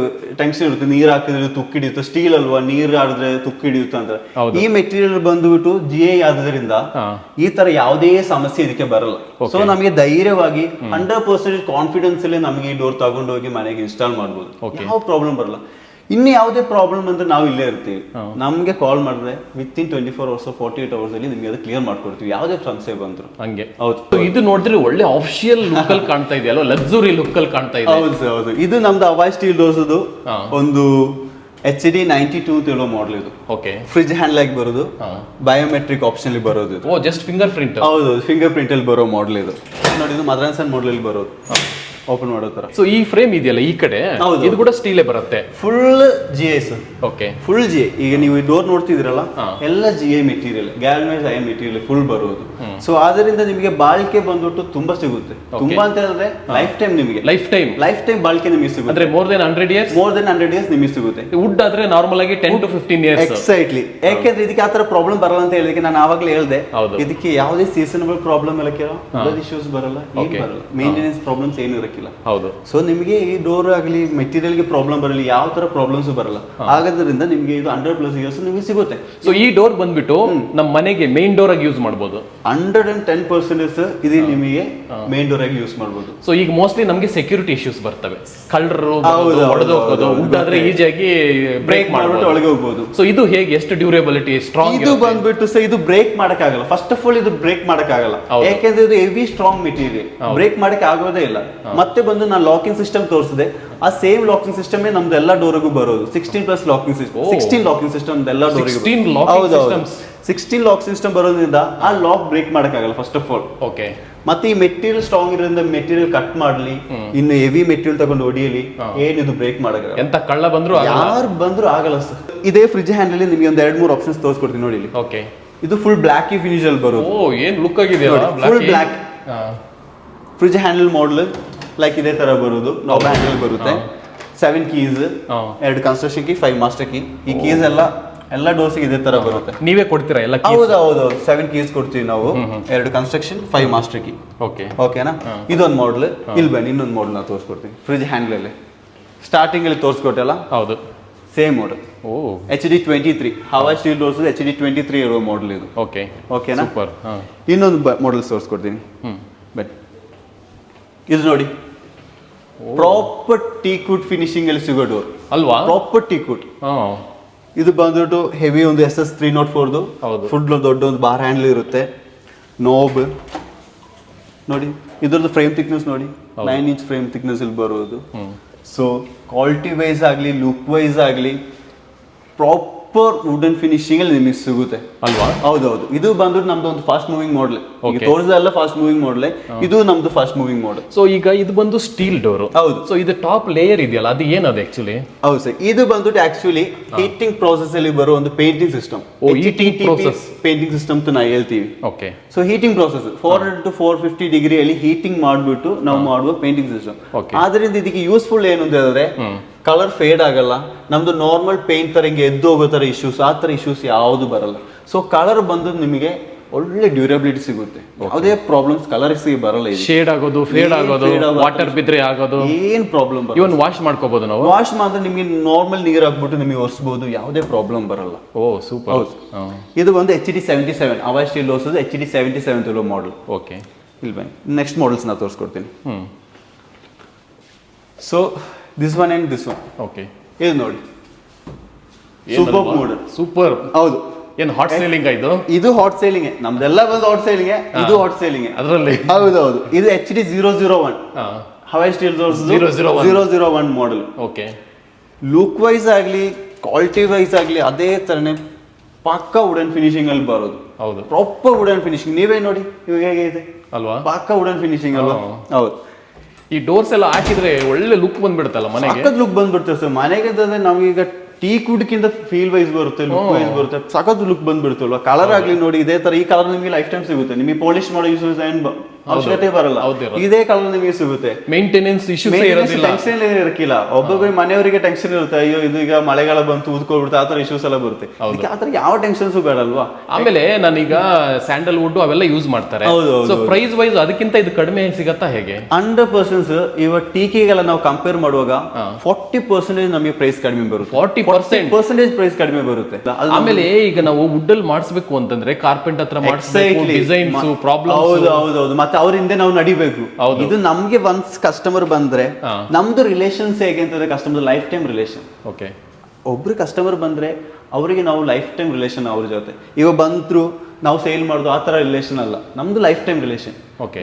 Speaker 2: ಟೆನ್ಷನ್ ಇರುತ್ತೆ, ನೀರ್ ಹಾಕಿದ್ರೆ ತುಕ್ಕು ಹಿಡಿಯುತ್ತೆ, ಸ್ಟೀಲ್ ಅಲ್ವಾ, ನೀರ್ ಆಡಿದ್ರೆ ತುಕ್ಕು ಹಿಡಿಯುತ್ತೆ ಅಂತ. ಈ ಮೆಟೀರಿಯಲ್ ಬಂದ್ಬಿಟ್ಟು GA ಆದ್ರಿಂದ ಈ ತರ ಯಾವುದೇ ಸಮಸ್ಯೆ ಇದಕ್ಕೆ ಬರಲ್ಲ. ಸೊ ನಮಗೆ ಧೈರ್ಯವಾಗಿ 100% ಕಾನ್ಫಿಡೆನ್ಸ್ ಅಲ್ಲಿ ನಮಗೆ ಈ ಡೋರ್ ತಗೊಂಡು ಹೋಗಿ ಮನೆಗೆ ಇನ್ಸ್ಟಾಲ್ ಮಾಡ್ಬೋದು. ಯಾವ ಪ್ರಾಬ್ಲಮ್ ಬರಲ್ಲ. ಇನ್ನು ಯಾವುದೇ ಪ್ರಾಬ್ಲಮ್ ಅಂದ್ರೆ ನಾವು ಇಲ್ಲೇ ಇರ್ತೀವಿ, ನಮ್ಗೆ ಕಾಲ್ ಮಾಡಿದ್ರೆ ವಿತಿನ್ 24 hours 48 hours ಅಲ್ಲಿ ನಿಮ್ಗೆ ಅದು ಕ್ಲಿಯರ್ ಮಾಡ್ಕೊಡ್ತೀವಿ, ಯಾವುದೇ ಸಮಸ್ಯೆ ಬಂದ್ರು.
Speaker 3: ಹಂಗೆ.
Speaker 2: ಹೌದು,
Speaker 3: ಇದು ನೋಡಿದ್ರೆ ಒಳ್ಳೆ ಆಫಿಷಿಯಲ್ ಲುಕ್ ಅಲ್ಲಿ ಕಾಣ್ತಾ ಇದೆ ಅಲ್ವಾ, ಲಕ್ಸುರಿ ಲುಕ್ ಅಲ್ಲಿ ಕಾಣ್ತಾ ಇದೆ.
Speaker 2: ಹೌದು. ಇದು ನಮ್ದು ಹವಾಯಿ ಸ್ಟೀಲ್ ಡೋರ್ಸ್ ಒಂದು HD 92 ಅಂತ ಹೇಳೋ ಮಾಡೆಲ್ ಇದು.
Speaker 3: ಓಕೆ,
Speaker 2: ಫ್ರಿಡ್ಜ್ ಹ್ಯಾಂಡಲ್ ಆಗಿ ಬರೋದು, ಬಯೋಮೆಟ್ರಿಕ್ ಆಪ್ಷನ್ ಅಲ್ಲಿ ಬರೋದು ಇದು.
Speaker 3: Just finger print.
Speaker 2: ಹೌದು, ಫಿಂಗರ್ ಪ್ರಿಂಟ್ ಅಲ್ಲಿ ಬರೋ ಮಾಡೆಲ್ ಇದು. ನೋಡಿ, ಇದು ಮದ್ರಾಸನ್ ಮಾಡೆಲ್ ಅಲ್ಲಿ ಬರೋದು, ಓಪನ್ ಮಾಡೋ ತರ.
Speaker 3: ಸೊ ಈ ಫ್ರೇಮ್ ಇದೆಯಲ್ಲ ಈ ಕಡೆ, ಇದು ಕೂಡ ಸ್ಟೀಲೇ ಬರುತ್ತೆ.
Speaker 2: Full GA sir.
Speaker 3: Okay,
Speaker 2: full GA. ಈಗ ನೀವು ಈ ಡೋರ್ ನೋಡ್ತಿದ್ರಲ್ಲ, ಎಲ್ಲ GA material, galvanise iron material full ಬರೋದು. ಸೊ ಅದರಿಂದ ನಿಮಗೆ ಬಾಳಿಕೆ ಬಂದ್ಬಿಟ್ಟು ತುಂಬಾ ಸಿಗುತ್ತೆ. ತುಂಬಾ ಅಂತ ಹೇಳಿದ್ರೆ ಲೈಫ್ ಟೈಮ್ ನಿಮಗೆ, ಲೈಫ್ ಟೈಮ್ ಬಾಳಿಕೆ ನಿಮಗೆ ಸಿಗುತ್ತೆ.
Speaker 3: ಅಂದ್ರೆ ಮೋರ್ ದೆನ್ 100 ಇಯರ್ಸ್
Speaker 2: ನಿಮಗೆ ಸಿಗುತ್ತೆ.
Speaker 3: ವುಡ್ ಆದ್ರೆ ನಾರ್ಮಲ್ ಆಗಿ 10 to 15 ಇಯರ್ಸ್.
Speaker 2: ಎಕ್ಸಾಕ್ಟ್ಲಿ. ಯಾಕೆಂದ್ರೆ ಇದಕ್ಕೆ ಆತರ ಪ್ರಾಬ್ಲಮ್ ಬರಲ್ಲ ಅಂತ ಹೇಳಿದಕ್ಕೆ ನಾನು ಆವಾಗಲೇ ಹೇಳಿದೆ, ಇದಕ್ಕೆ ಯಾವುದೇ ಸೀಸನಬಲ್ ಪ್ರಾಬ್ಲಮ್ ಇಲ್ಲ, ಇಶ್ಯೂಸ್ ಬರಲ್ಲ, ಮೇಂಟೆನೆನ್ಸ್ ಪ್ರಾಬ್ಲಮ್ಸ್ ಏನು ಇರಕ್ಕಿಲ್ಲ.
Speaker 3: ಹೌದು.
Speaker 2: ಸೊ ನಿಮಗೆ ಈ ಡೋರ್ ಆಗಲಿ, ಮೆಟೀರಿಯಲ್ ಗೆ ಪ್ರಾಬ್ಲಮ್ ಬರಲಿ, ಯಾವ ತರ ಪ್ರಾಬ್ಲಮ್ಸ್ ಬರಲ್ಲ. ಆಗೋದ್ರಿಂದ ನಿಮಗೆ ಇದು 100+ ಇಯರ್ಸ್ ನಿಮಗೆ ಸಿಗುತ್ತೆ.
Speaker 3: ಸೊ ಈ ಡೋರ್ ಬಂದ್ಬಿಟ್ಟು ನಮ್ಮ ಮನೆಗೆ ಮೇನ್ ಡೋರ್ ಆಗಿ ಯೂಸ್ ಮಾಡಬಹುದು.
Speaker 2: 110% ಇದು ನಿಮಗೆ ಮೇನ್ ಡೋರ್ ಆಗಿ ಯೂಸ್ ಮಾಡಬಹುದು.
Speaker 3: ಸೊ ಈಗ ಮೋಸ್ಟ್ಲಿ ನಮಗೆ ಸೆಕ್ಯೂರಿಟಿ ಇಶ್ಯೂಸ್ ಬರ್ತವೆ, ಕಳ್ಳರು ಹೊಡೆದೋಗೋದು, ವುಡ್ ಆದ್ರೆ ಈಜಿಯಾಗಿ ಬ್ರೇಕ್ ಮಾಡ್ಬಿಟ್ಟು
Speaker 2: ಒಳಗೆ ಹೋಗಬಹುದು.
Speaker 3: ಸೊ ಇದು ಹೇಗೆ, ಎಷ್ಟು ಡ್ಯೂರೇಬಿಲಿಟಿ, ಸ್ಟ್ರಾಂಗ್?
Speaker 2: ಇದು ಬಂದ್ಬಿಟ್ಟು ಸರ್, ಇದು ಬ್ರೇಕ್ ಮಾಡಕ್ ಆಗಲ್ಲ. ಫಸ್ಟ್ ಆಫ್ ಆಲ್ ಇದು ಬ್ರೇಕ್ ಮಾಡಕ್ ಆಗಲ್ಲ, ಯಾಕೆಂದ್ರೆ ಇದು ಹೆವಿ ಸ್ಟ್ರಾಂಗ್ ಮೆಟೀರಿಯಲ್, ಬ್ರೇಕ್ ಮಾಡಕ್ ಆಗೋದೇ ಇಲ್ಲ. ಮತ್ತೆ ಬಂದು ನಾನು ಲಾಕಿಂಗ್ ಸಿಸ್ಟಮ್ ತೋರಿಸಿದೆ, ಆ ಸೇಮ್ ಲಾಕಿಂಗ್ ಸಿಸ್ಟಮ್ ನಮ್ದು ಎಲ್ಲ ಡೋರ್ಗೂ ಬರೋದು. 16+ ಲಾಕಿಂಗ್ ಸಿಸ್ಟಮ್, 16 ಲಾಕಿಂಗ್ ಸಿಸ್ಟಮ್ ಎಲ್ಲ ಡೋರ್ಗೂ. 16 ಲಾಕ್ ಸಿಸ್ಟಮ್ ಬರೋದ್ರಿಂದ ಆ ಲಾಕ್ ಬ್ರೇಕ್ ಮಾಡಕ್ಕಾಗಲ್ಲ ಫಸ್ಟ್ ಆಫ್ ಆಲ್.
Speaker 3: ಓಕೆ.
Speaker 2: ಮತ್ತೆ ಈ ಮೆಟೀರಿಯಲ್ ಸ್ಟ್ರಾಂಗ್ ಇರೋದ್ರಿಂದ ಮೆಟೀರಿಯಲ್ ಕಟ್ ಮಾಡ್ಲಿ, ಇನ್ನು ಹೆವಿ ಮೆಟೀರಿಯಲ್ ತಗೊಂಡು ಹೊಡಿಯಲಿ, ಏನಿದು ಬ್ರೇಕ್ ಮಾಡಕ್ಕಾಗಲ್ಲ.
Speaker 3: ಎಂತ ಕಳ್ಳ ಬಂದ್ರು
Speaker 2: ಯಾರು ಬಂದ್ರು ಆಗಲ್ಲ ಸರ್. ಇದೇ ಫ್ರಿಡ್ಜ್ ಹ್ಯಾಂಡಲ್ ನಿಮಗೆ ಒಂದು 2-3 ಆಪ್ಷನ್ಸ್ ತೋರಿಸ್ಕೊಡ್ತೀನಿ ನೋಡಿ ಇಲ್ಲಿ.
Speaker 3: ಓಕೆ.
Speaker 2: ಇದು ಫುಲ್ ಬ್ಲಾಕ್ ಫಿನಿಶ್ ಅಲ್ಲಿ ಬರೋದು.
Speaker 3: ಏನ್ ಲುಕ್ ಆಗಿದೆ,
Speaker 2: ಫುಲ್ ಬ್ಲಾಕ್. ಫ್ರಿಜ್ ಹ್ಯಾಂಡಲ್ ಮಾಡಲ್ ಲೈಕ್ ಇದೇ ತರ ಬರೋದು, ನಾಬ್ ಹ್ಯಾಂಡಲ್ ಬರುತ್ತೆ, 7 keys, 2 construction key, 5 master key. ಈ ಕೀಸ್ ಎಲ್ಲ ಡೋರ್ಸ್ಗೆ ಇದೇ ತರ ಬರುತ್ತೆ.
Speaker 3: ನೀವೇ ಕೊಡ್ತೀರಾ ಎಲ್ಲ?
Speaker 2: ಹೌದು 7 ಕೀಸ್ ಕೊಡ್ತೀವಿ ನಾವು, 2 ಕನ್ಸ್ಟ್ರಕ್ಷನ್, 5 ಮಾಸ್ಟರ್ ಕೀ. ಓಕೆನಾ? ಇದೊಂದು ಮಾಡಲ್. ಇಲ್ಲಿ ಬನ್ನಿ, ಇನ್ನೊಂದು ಮಾಡಲ್ ನಾವು ತೋರಿಸ್ಕೊಡ್ತೀನಿ. ಫ್ರಿಜ್ ಹ್ಯಾಂಡಲ್ ಅಲ್ಲಿ ಸ್ಟಾರ್ಟಿಂಗ್ ಅಲ್ಲಿ ತೋರಿಸ್ಕೊಟ್ಟಲ್ಲ,
Speaker 3: ಹೌದು
Speaker 2: same model. HD23 Hawaii steel doors HD23 ಇರೋ ಮಾಡಲ್ ಇದು. ಓಕೆನಾ? ಇನ್ನೊಂದು ಮಾಡಲ್ ತೋರಿಸ್ಕೊಡ್ತೀನಿ ಬನ್ನಿ. ಇದು ನೋಡಿ, ಪ್ರಾಪರ್ ಟೀಕುಡ್ ಫಿನಿಶಿಂಗ್ ಅಲ್ಲಿ ಸಿಗೋ ಡೋರ್
Speaker 3: ಅಲ್ವಾ?
Speaker 2: ಪ್ರಾಪರ್ ಟೀಕುಡ್. ಇದು ಬಂದ್ಬಿಟ್ಟು ಹೆವಿ ಒಂದು SS304 ಫುಡ್ ದೊಡ್ಡ ಒಂದು ಬಾರ್ ಹ್ಯಾಂಡಲ್ ಇರುತ್ತೆ. ನೋಬ್ ನೋಡಿ, ಇದ್ರದ್ದು ಫ್ರೇಮ್ ಥಿಕ್ನೆಸ್ ನೋಡಿ, 9 ಇಂಚ್ ಫ್ರೇಮ್ ಥಿಕ್ನೆಸ್ ಇಲ್ಲಿ ಬರೋದು. ಸೊ ಕ್ವಾಲಿಟಿ ವೈಸ್ ಆಗಲಿ, ಲುಕ್ ವೈಸ್ ಆಗಲಿ, ಪ್ರಾಪರ್ ವುಡನ್ ಫಿನಿಶಿಂಗ್ ಅಲ್ಲಿ ನಿಮಗೆ ಸಿಗುತ್ತೆ
Speaker 3: ಅಲ್ವಾ?
Speaker 2: ಹೌದೌದು. ಇದು ಬಂದ್ಬಿಟ್ಟು ನಮ್ದು ಒಂದು ಫಾಸ್ಟ್ ಮೂವಿಂಗ್ ಮಾಡಲ್. ತೋರಿಸಲ್ಲ ಫಾಸ್ಟ್ ಮೂವಿಂಗ್ ಮಾಡಲ್, ಇದು ನಮ್ದು ಫಾಸ್ಟ್ ಮೂವಿಂಗ್ ಮಾಡಲ್.
Speaker 3: ಸೊ ಈಗ ಇದು ಬಂದು ಸ್ಟೀಲ್ ಡೋರ್.
Speaker 2: ಹೌದು.
Speaker 3: ಸೊ ಇದು ಟಾಪ್ ಲೇಯರ್ ಇದೆಯಲ್ಲ, ಅದು ಏನದು ಆಕ್ಚುಲಿ?
Speaker 2: ಹೌದು ಸರ್, ಇದು ಬಂದ್ಬಿಟ್ಟು ಆಕ್ಚುಲಿ ಹೀಟಿಂಗ್ ಪ್ರೋಸೆಸ್ ಅಲ್ಲಿ ಬರೋ ಒಂದು painting system.
Speaker 3: heating process.
Speaker 2: Painting system ಅಂತ ನಾವು ಹೇಳ್ತೀವಿ.
Speaker 3: Okay.
Speaker 2: So heating process 400 to 450 ಡಿಗ್ರಿಯಲ್ಲಿ ಹೀಟಿಂಗ್ ಮಾಡಿಬಿಟ್ಟು ನಾವು ಮಾಡುವ ಪೇಂಟಿಂಗ್ ಸಿಸ್ಟಮ್. ಆದ್ರಿಂದ ಇದಕ್ಕೆ ಯೂಸ್ಫುಲ್ ಏನು ಅಂತ ಹೇಳಿದ್ರೆ, ಕಲರ್ ಫೇಡ್ ಆಗಲ್ಲ. ನಮ್ದು ನಾರ್ಮಲ್ ಪೇಂಟ್ ತರ ಹಿಂಗೆ ಎದ್ದು ಹೋಗೋ ತರ ಇಶ್ಯೂಸ್, ಆ ತರ ಇಶ್ಯೂಸ್ ಯಾವುದು ಬರಲ್ಲ. ಸೊ ಕಲರ್ ಬಂದು ನಿಮಗೆ ಒಳ್ಳೆ ಡ್ಯೂರಬಿಲಿಟಿ ಸಿಗುತ್ತೆ, ಯಾವುದೇ ಪ್ರಾಬ್ಲಮ್ಸ್ ಕಲರ್ಸ್ ಬರಲ್ಲ.
Speaker 3: ಶೇಡ್ ಆಗೋದು, ಫೇಡ್ ಆಗೋದು, ವಾಟರ್ ಬಿದ್ರೆ ಆಗೋದು,
Speaker 2: ಏನ್ ಪ್ರಾಬ್ಲಮ್ ಬರಲ್ಲ.
Speaker 3: ಇವನ್ ವಾಶ್ ಮಾಡ್ಕೋಬಹುದು ನಾವು.
Speaker 2: ವಾಶ್ ಮಾಡಿದ್ರೆ ನಿಮಗೆ ನಾರ್ಮಲ್ ನೀರು ಹಾಕ್ಬಿಟ್ಟು ನಿಮಗೆ ಒರೆಸಬಹುದು, ಯಾವುದೇ ಪ್ರಾಬ್ಲಮ್ ಬರಲ್ಲ.
Speaker 3: ಸೂಪರ್.
Speaker 2: ಇದು ಒಂದು HD77 Hawaii steel doors HD77 ಮಾಡಲ್.
Speaker 3: ಓಕೆ.
Speaker 2: ಇಲ್ಲಿ ಬನ್ನಿ, ನೆಕ್ಸ್ಟ್ ಮಾಡಲ್ಸ್ ನಾ ತೋರಿಸ್ಕೊಡ್ತೀನಿ. So this one and this one.
Speaker 3: Okay.
Speaker 2: ಇದು ನೋಡಿ, ಸೂಪರ್ ಮಾಡಲ್.
Speaker 3: ಸೂಪರ್.
Speaker 2: ಹೌದು.
Speaker 3: ಏನು ಹಾಟ್ ಸೇಲಿಂಗ್ ಇದು?
Speaker 2: ಇದು ಹಾಟ್ ಸೇಲಿಂಗ್, ನಮ್ದೆಲ್ಲ ಬಂದು ಹಾಟ್ ಸೇಲಿಂಗ್, ಇದು ಹಾಟ್ ಸೇಲಿಂಗ್
Speaker 3: ಅದರಲ್ಲಿ.
Speaker 2: ಹೌದೌದು. ಇದು HD001 ಹವಾಯ್ ಸ್ಟೀಲ್ ಡೋರ್ಸ್ 001 ಮಾಡಲ್.
Speaker 3: ಓಕೆ.
Speaker 2: ಲುಕ್ ವೈಸ್ ಆಗಲಿ, ಕ್ವಾಲಿಟಿ ವೈಸ್ ಆಗಲಿ ಅದೇ ತರನೇ ಪಕ್ಕಾ ವುಡನ್ ಫಿನಿಶಿಂಗ್ ಅಲ್ಲಿ ಬರೋದು.
Speaker 3: ಹೌದು,
Speaker 2: ಪ್ರಾಪರ್ ವುಡನ್ ಫಿನಿಶಿಂಗ್. ನೀವೇ ನೋಡಿ ಇವಾಗ ಹೇಗಿದೆ
Speaker 3: ಅಲ್ವಾ?
Speaker 2: ಪಕ್ಕಾ ವುಡನ್ ಫಿನಿಶಿಂಗ್ ಅಲ್ವಾ? ಹೌದು.
Speaker 3: ಈ ಡೋರ್ಸ್ ಎಲ್ಲ ಹಾಕಿದ್ರೆ ಒಳ್ಳೆ ಲುಕ್ ಬಂದ್ಬಿಡುತ್ತಲ್ಲ ಮನೆಗೆ.
Speaker 2: ಸಖತ್ ಲುಕ್ ಬಂದ್ಬಿಡ್ತೇವೆ ಸರ್ ಮನೆಗೆ. ಅಂತಂದ್ರೆ ನಮಗೀಗ ಟೀ ಕುಡ್ಕಿಂತ ಫೀಲ್ ವೈಸ್ ಬರುತ್ತೆ, ಲುಕ್ ವೈಸ್ ಬರುತ್ತೆ, ಸಖತ್ ಲುಕ್ ಬಂದ್ಬಿಡುತ್ತಲ್ವಾ? ಕಲರ್ ಆಗ್ಲಿ ನೋಡಿ, ಇದೇ ತರ ಈ ಕಲರ್ ನಿಮಗೆ ಲೈಫ್ ಟೈಮ್ ಸಿಗುತ್ತೆ. ನಿಮಗೆ ಪಾಲಿಶ್ ಮಾಡೋ ಅವಶ್ಯಕತೆ ಬರಲ್ಲ, ಇದೇ ಕಲರ್ ನಿಮಗೆ ಸಿಗುತ್ತೆ.
Speaker 3: ಮೇಂಟೆನೆನ್ಸ್ ಇಶ್ಯೂಸ್ ಇರೋದಿಲ್ಲ,
Speaker 2: ಟೆನ್ಷನ್ ಇರಕ್ಕಿಲ್ಲ. ಒಬ್ಬೊಬ್ಬರಿಗೆ ಮನೆಯವರಿಗೆ ಟೆನ್ಷನ್ ಇರುತ್ತೆ, ಅಯ್ಯೋ ಇದು ಈಗ ಮಳೆಗಾಲ ಬಂತು ಊದ್ಕೊಳ್ಬಿಡುತ್ತೆ, ಆತರ ಇಶ್ಯೂಸ್ ಎಲ್ಲ ಬರುತ್ತೆ. ಆತರ ಯಾವ ಟೆನ್ಷನ್ಸ್ ಬೇಡಲ್ವಾ?
Speaker 3: ಆಮೇಲೆ ನಾನೀಗ ಸ್ಯಾಂಡಲ್ವುಡ್ ಅವೆಲ್ಲ ಯೂಸ್ ಮಾಡ್ತಾರೆ. ಸೊ ಪ್ರೈಸ್ ವೈಸ್ ಅದಕ್ಕಿಂತ ಇದು ಕಡಿಮೆ ಸಿಗತ್ತಾ ಹೇಗೆ?
Speaker 2: 100% ಇವಾಗ ಟೀಕೆಗೆಲ್ಲ ನಾವು ಕಂಪೇರ್ ಮಾಡುವಾಗ 40% ನಮಗೆ ಪ್ರೈಸ್ ಕಡಿಮೆ ಬರುತ್ತೆ. 40% ಪ್ರೈಸ್ ಕಡಿಮೆ ಬರುತ್ತೆ.
Speaker 3: ಆಮೇಲೆ ಈಗ ನಾವು ವುಡ್ ಅಲ್ಲಿ ಮಾಡಿಸ್ಬೇಕು ಅಂತಂದ್ರೆ ಕಾರ್ಪೆಂಟ್ ಹತ್ರ ಮಾಡಿಸ್ಬೇಕು, ಡಿಸೈನ್ಸ್ ಪ್ರಾಬ್ಲಮ್.
Speaker 2: ಹೌದೌದು. ಮತ್ತೆ ಅವರಿಂದ ನಾವು ನಡಿಬೇಕು. ಇದು ನಮ್ಗೆ ಒನ್ಸ್ ಕಸ್ಟಮರ್ ಬಂದ್ರೆ, ನಮ್ದು ರಿಲೇಷನ್ಸ್ ಹೇಗೆ ಅಂತಂದ್ರೆ customer life time relation.
Speaker 3: Okay.
Speaker 2: ಒಬ್ರು ಕಸ್ಟಮರ್ ಬಂದ್ರೆ ಅವರಿಗೆ ನಾವು ಲೈಫ್ ಟೈಮ್ ರಿಲೇಷನ್ ಅವ್ರ ಜೊತೆ. ಇವಾಗ ಬಂದ್ರು ನಾವು ಸೇಲ್ ಮಾಡೋದು ಆ ತರ ರಿಲೇಷನ್ ಅಲ್ಲ, ನಮ್ದು ಲೈಫ್ ಟೈಮ್ ರಿಲೇಷನ್.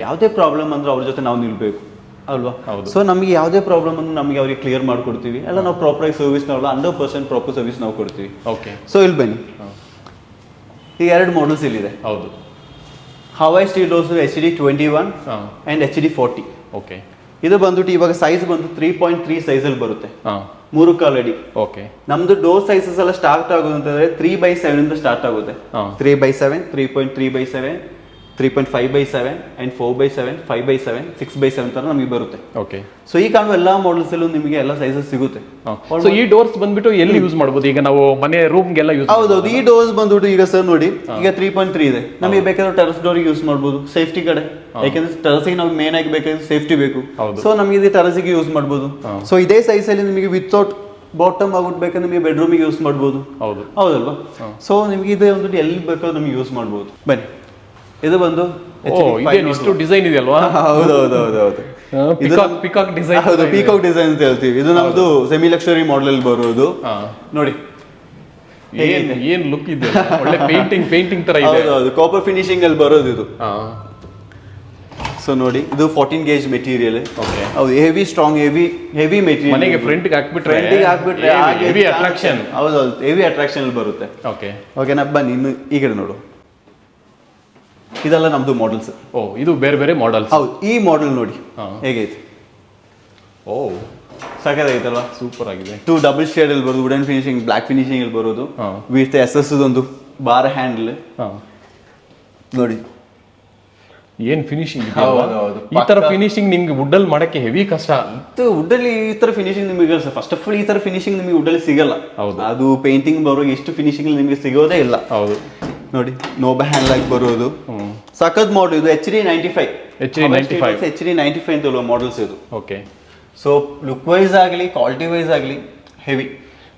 Speaker 2: ಯಾವುದೇ ಪ್ರಾಬ್ಲಮ್ ಅಂದ್ರೆ ಅವ್ರ ಜೊತೆ ನಾವು ನಿಲ್ಬೇಕು ಅಲ್ವಾ? ಸೊ ನಮಗೆ ಯಾವುದೇ ಪ್ರಾಬ್ಲಮ್ ಅಂದ್ರೆ ನಮಗೆ ಅವ್ರಿಗೆ ಕ್ಲಿಯರ್ ಮಾಡ್ಕೊಡ್ತೀವಿ. ಎಲ್ಲ ನಾವು ಪ್ರಾಪರ್ ಆಗಿ ಸರ್ವಿಸ್ ನಾವು 100% ಪ್ರಾಪರ್ ಸರ್ವಿಸ್ ನಾವು ಕೊಡ್ತೀವಿ.
Speaker 3: ಓಕೆ.
Speaker 2: ಸೊ ಇಲ್ಲಿ ಬನ್ನಿ, ಈಗ 2 ಮಾಡಲ್ಸ್ ಇಲ್ಲಿದೆ.
Speaker 3: ಹೌದು.
Speaker 2: Hawaii steel doors HD21 and HD40.
Speaker 3: Okay.
Speaker 2: ಇದು ಬಂದ್ಬಿಟ್ಟು ಇವಾಗ ಸೈಜ್ ಬಂದು 3.3 ಸೈಜ್ ಅಲ್ಲಿ ಬರುತ್ತೆ, 3 ಕಾಲ್ ಅಡಿ.
Speaker 3: ಓಕೆ.
Speaker 2: ನಮ್ದು ಡೋರ್ ಸೈಜಸ್ ಎಲ್ಲ ಸ್ಟಾರ್ಟ್ ಆಗೋದು ಅಂತಂದ್ರೆ 3/7 ಇಂದ ಸ್ಟಾರ್ಟ್ ಆಗುತ್ತೆ. 3/7, 3.3/7, 3.5/7 ಅಂಡ್ 4/7, 5/7, 6/7 ತರ ನಮಗೆ ಬರುತ್ತೆ.
Speaker 3: ಓಕೆ.
Speaker 2: ಸೊ ಈ ಕಾಣುವ ಎಲ್ಲಾ ಮಾಡಲ್ಸ್ ಅಲ್ಲೂ ನಿಮಗೆ ಎಲ್ಲ ಸೈಜಸ್ ಸಿಗುತ್ತೆ.
Speaker 3: ಸೊ ಈ ಡೋರ್ಸ್ ಬಂದ್ಬಿಟ್ಟು ಎಲ್ಲಿ ಯೂಸ್ ಮಾಡಬಹುದು? ಈಗ ನಾವು ಮನೆ ರೂಮ್ಗೆಲ್ಲ ಯೂಸ್.
Speaker 2: ಹೌದೌದು. ಈ ಡೋರ್ಸ್ ಬಂದ್ಬಿಟ್ಟು ಈಗ ಸರ್ ನೋಡಿ, ಈಗ 3.3 ಇದೆ, ನಮಗೆ ಬೇಕಾದ್ರೆ ಟೆರಸ್ ಡೋರ್ ಯೂಸ್ ಮಾಡಬಹುದು, ಸೇಫ್ಟಿ ಕಡೆ. ಯಾಕಂದ್ರೆ ಟೆರಸ್ಗೆ ನಾವು ಮೇನ್ ಆಗಿ ಬೇಕಾದ್ರೆ ಸೇಫ್ಟಿ ಬೇಕು. ಸೊ ನಮಗೆ ಇದು ಟೆರಸ್ಗೆ ಯೂಸ್ ಮಾಡಬಹುದು. ಸೊ ಇದೇ ಸೈಜ್ ಅಲ್ಲಿ ನಿಮಗೆ ವಿತೌಟ್ ಬಾಟಮ್ ಆಗ್ಬಿಟ್ಟು ನಿಮಗೆ ಬೆಡ್ರೂಮಿಗೆ ಯೂಸ್ ಮಾಡಬಹುದು. ಹೌದಲ್ವಾ? ಸೊ ನಿಮಗೆ ಇದೆ ಒಂದು ಎಲ್ಲಿ ಬೇಕಾದ್ರೂ ನಮಗೆ ಯೂಸ್ ಮಾಡಬಹುದು. ಬನ್ನಿ, ಇದು ಬಂದು
Speaker 3: ಇಷ್ಟು ಡಿಸೈನ್ ಇದೆಯಲ್ವಾ?
Speaker 2: ಹೌದೌದು.
Speaker 3: Peacock design.
Speaker 2: ಹೌದು, ಪಿಕಾಕ್ ಡಿಸೈನ್ ಅಂತ ಹೇಳ್ತೀವಿ. ಇದು ನಮ್ದು ಸೆಮಿ ಲಕ್ಷರಿ ಮಾಡೆಲ್ ಅಲ್ಲಿ ಬರೋದು. ನೋಡಿ
Speaker 3: ಏನ್ ಲುಕ್ ಇದೆ, ಒಳ್ಳೆ ಪೇಂಟಿಂಗ್ ತರ ಇದೆ.
Speaker 2: ಹೌದು, ಕಾಪರ್ ಫಿನಿಶಿಂಗ್ ಅಲ್ಲಿ ಬರೋದು ಇದು. ಸೊ ನೋಡಿ, ಇದು 14 ಗೇಜ್ ಮೆಟೀರಿಯಲ್. ಹೌದು, ಹೆವಿ ಸ್ಟ್ರಾಂಗ್, ಹೆವಿ ಮೆಟೀರಿಯಲ್.
Speaker 3: ಮನೆಗೆ ಫ್ರಂಟ್ ಹಾಕ್ಬಿಟ್ರೆ ಹೆವಿ ಅಟ್ರಾಕ್ಷನ್.
Speaker 2: ಹೌದೌದು, ಹೆವಿ ಅಟ್ರಾಕ್ಷನ್ ಅಲ್ಲಿ ಬರುತ್ತೆ. ಓಕೆನಾ? ಬನ್ನಿ ಇನ್ನು ಈ ಕಡೆ ನೋಡು. ಇದೆಲ್ಲ ನಮ್ದು ಮಾಡೆಲ್ಸ್.
Speaker 3: ಇದು ಬೇರೆ ಬೇರೆ ಮಾಡೆಲ್ಸ್.
Speaker 2: ಹೌದು, ಈ ಮಾಡೆಲ್ ನೋಡಿ ಹೇಗೈತೆ. ಸಾಕಾಗೈತಲ್ವಾ?
Speaker 3: ಸೂಪರ್ ಆಗಿದೆ.
Speaker 2: 2 ಡಬಲ್ ಶೇಡ್ ಅಲ್ಲಿ ಬರೋದು, ವುಡನ್ ಫಿನಿಶಿಂಗ್, ಬ್ಲಾಕ್ ಫಿನಿಶಿಂಗ್ ಅಲ್ಲಿ ಬರೋದು, ವಿತ್ SS ಒಂದು ಬಾರ್ ಹ್ಯಾಂಡಲ್ ನೋಡಿ.
Speaker 3: ಏನ್ ಫಿನಿಶಿಂಗ್
Speaker 2: ಹೌದು,
Speaker 3: ಈ ತರ ಫಿನಿಶಿಂಗ್ ನಿಮ್ಗೆ ವುಡ್ಡಲ್ಲಿ ಮಾಡಕ್ಕೆ ಹೆವಿ ಕಷ್ಟ.
Speaker 2: ವುಡ್ಡಲ್ಲಿ ಈ ತರ ಫಿನಿಶಿಂಗ್ ನಿಮಗೆ ಫಸ್ಟ್ ಆಫ್ ಆಲ್ ಈ ತರ ಫಿನಿಶಿಂಗ್ ನಿಮಗೆ ವುಡ್ಡಲ್ಲಿ ಸಿಗಲ್ಲ.
Speaker 3: ಹೌದು.
Speaker 2: ಅದು ಪೇಂಟಿಂಗ್ ಬರುವಾಗ ಎಷ್ಟು ಫಿನಿಶಿಂಗ್ ನಿಮಗೆ ಸಿಗೋದೇ ಇಲ್ಲ.
Speaker 3: ಹೌದು
Speaker 2: ನೋಡಿ ನೋಬ ಹ್ಯಾಂಡ್ ಲೈಕ್ ಬರೋದು ಸಖತ್ ಮಾಡಲ್ ಇದು HD 95 HD 95 ಅಂತ ಹೇಳುವ ಮಾಡಲ್ಸ್ ಇದು.
Speaker 3: ಓಕೆ.
Speaker 2: ಸೊ ಲುಕ್ ವೈಸ್ ಆಗಲಿ ಕ್ವಾಲಿಟಿ ವೈಸ್ ಆಗಲಿ ಹೆವಿ.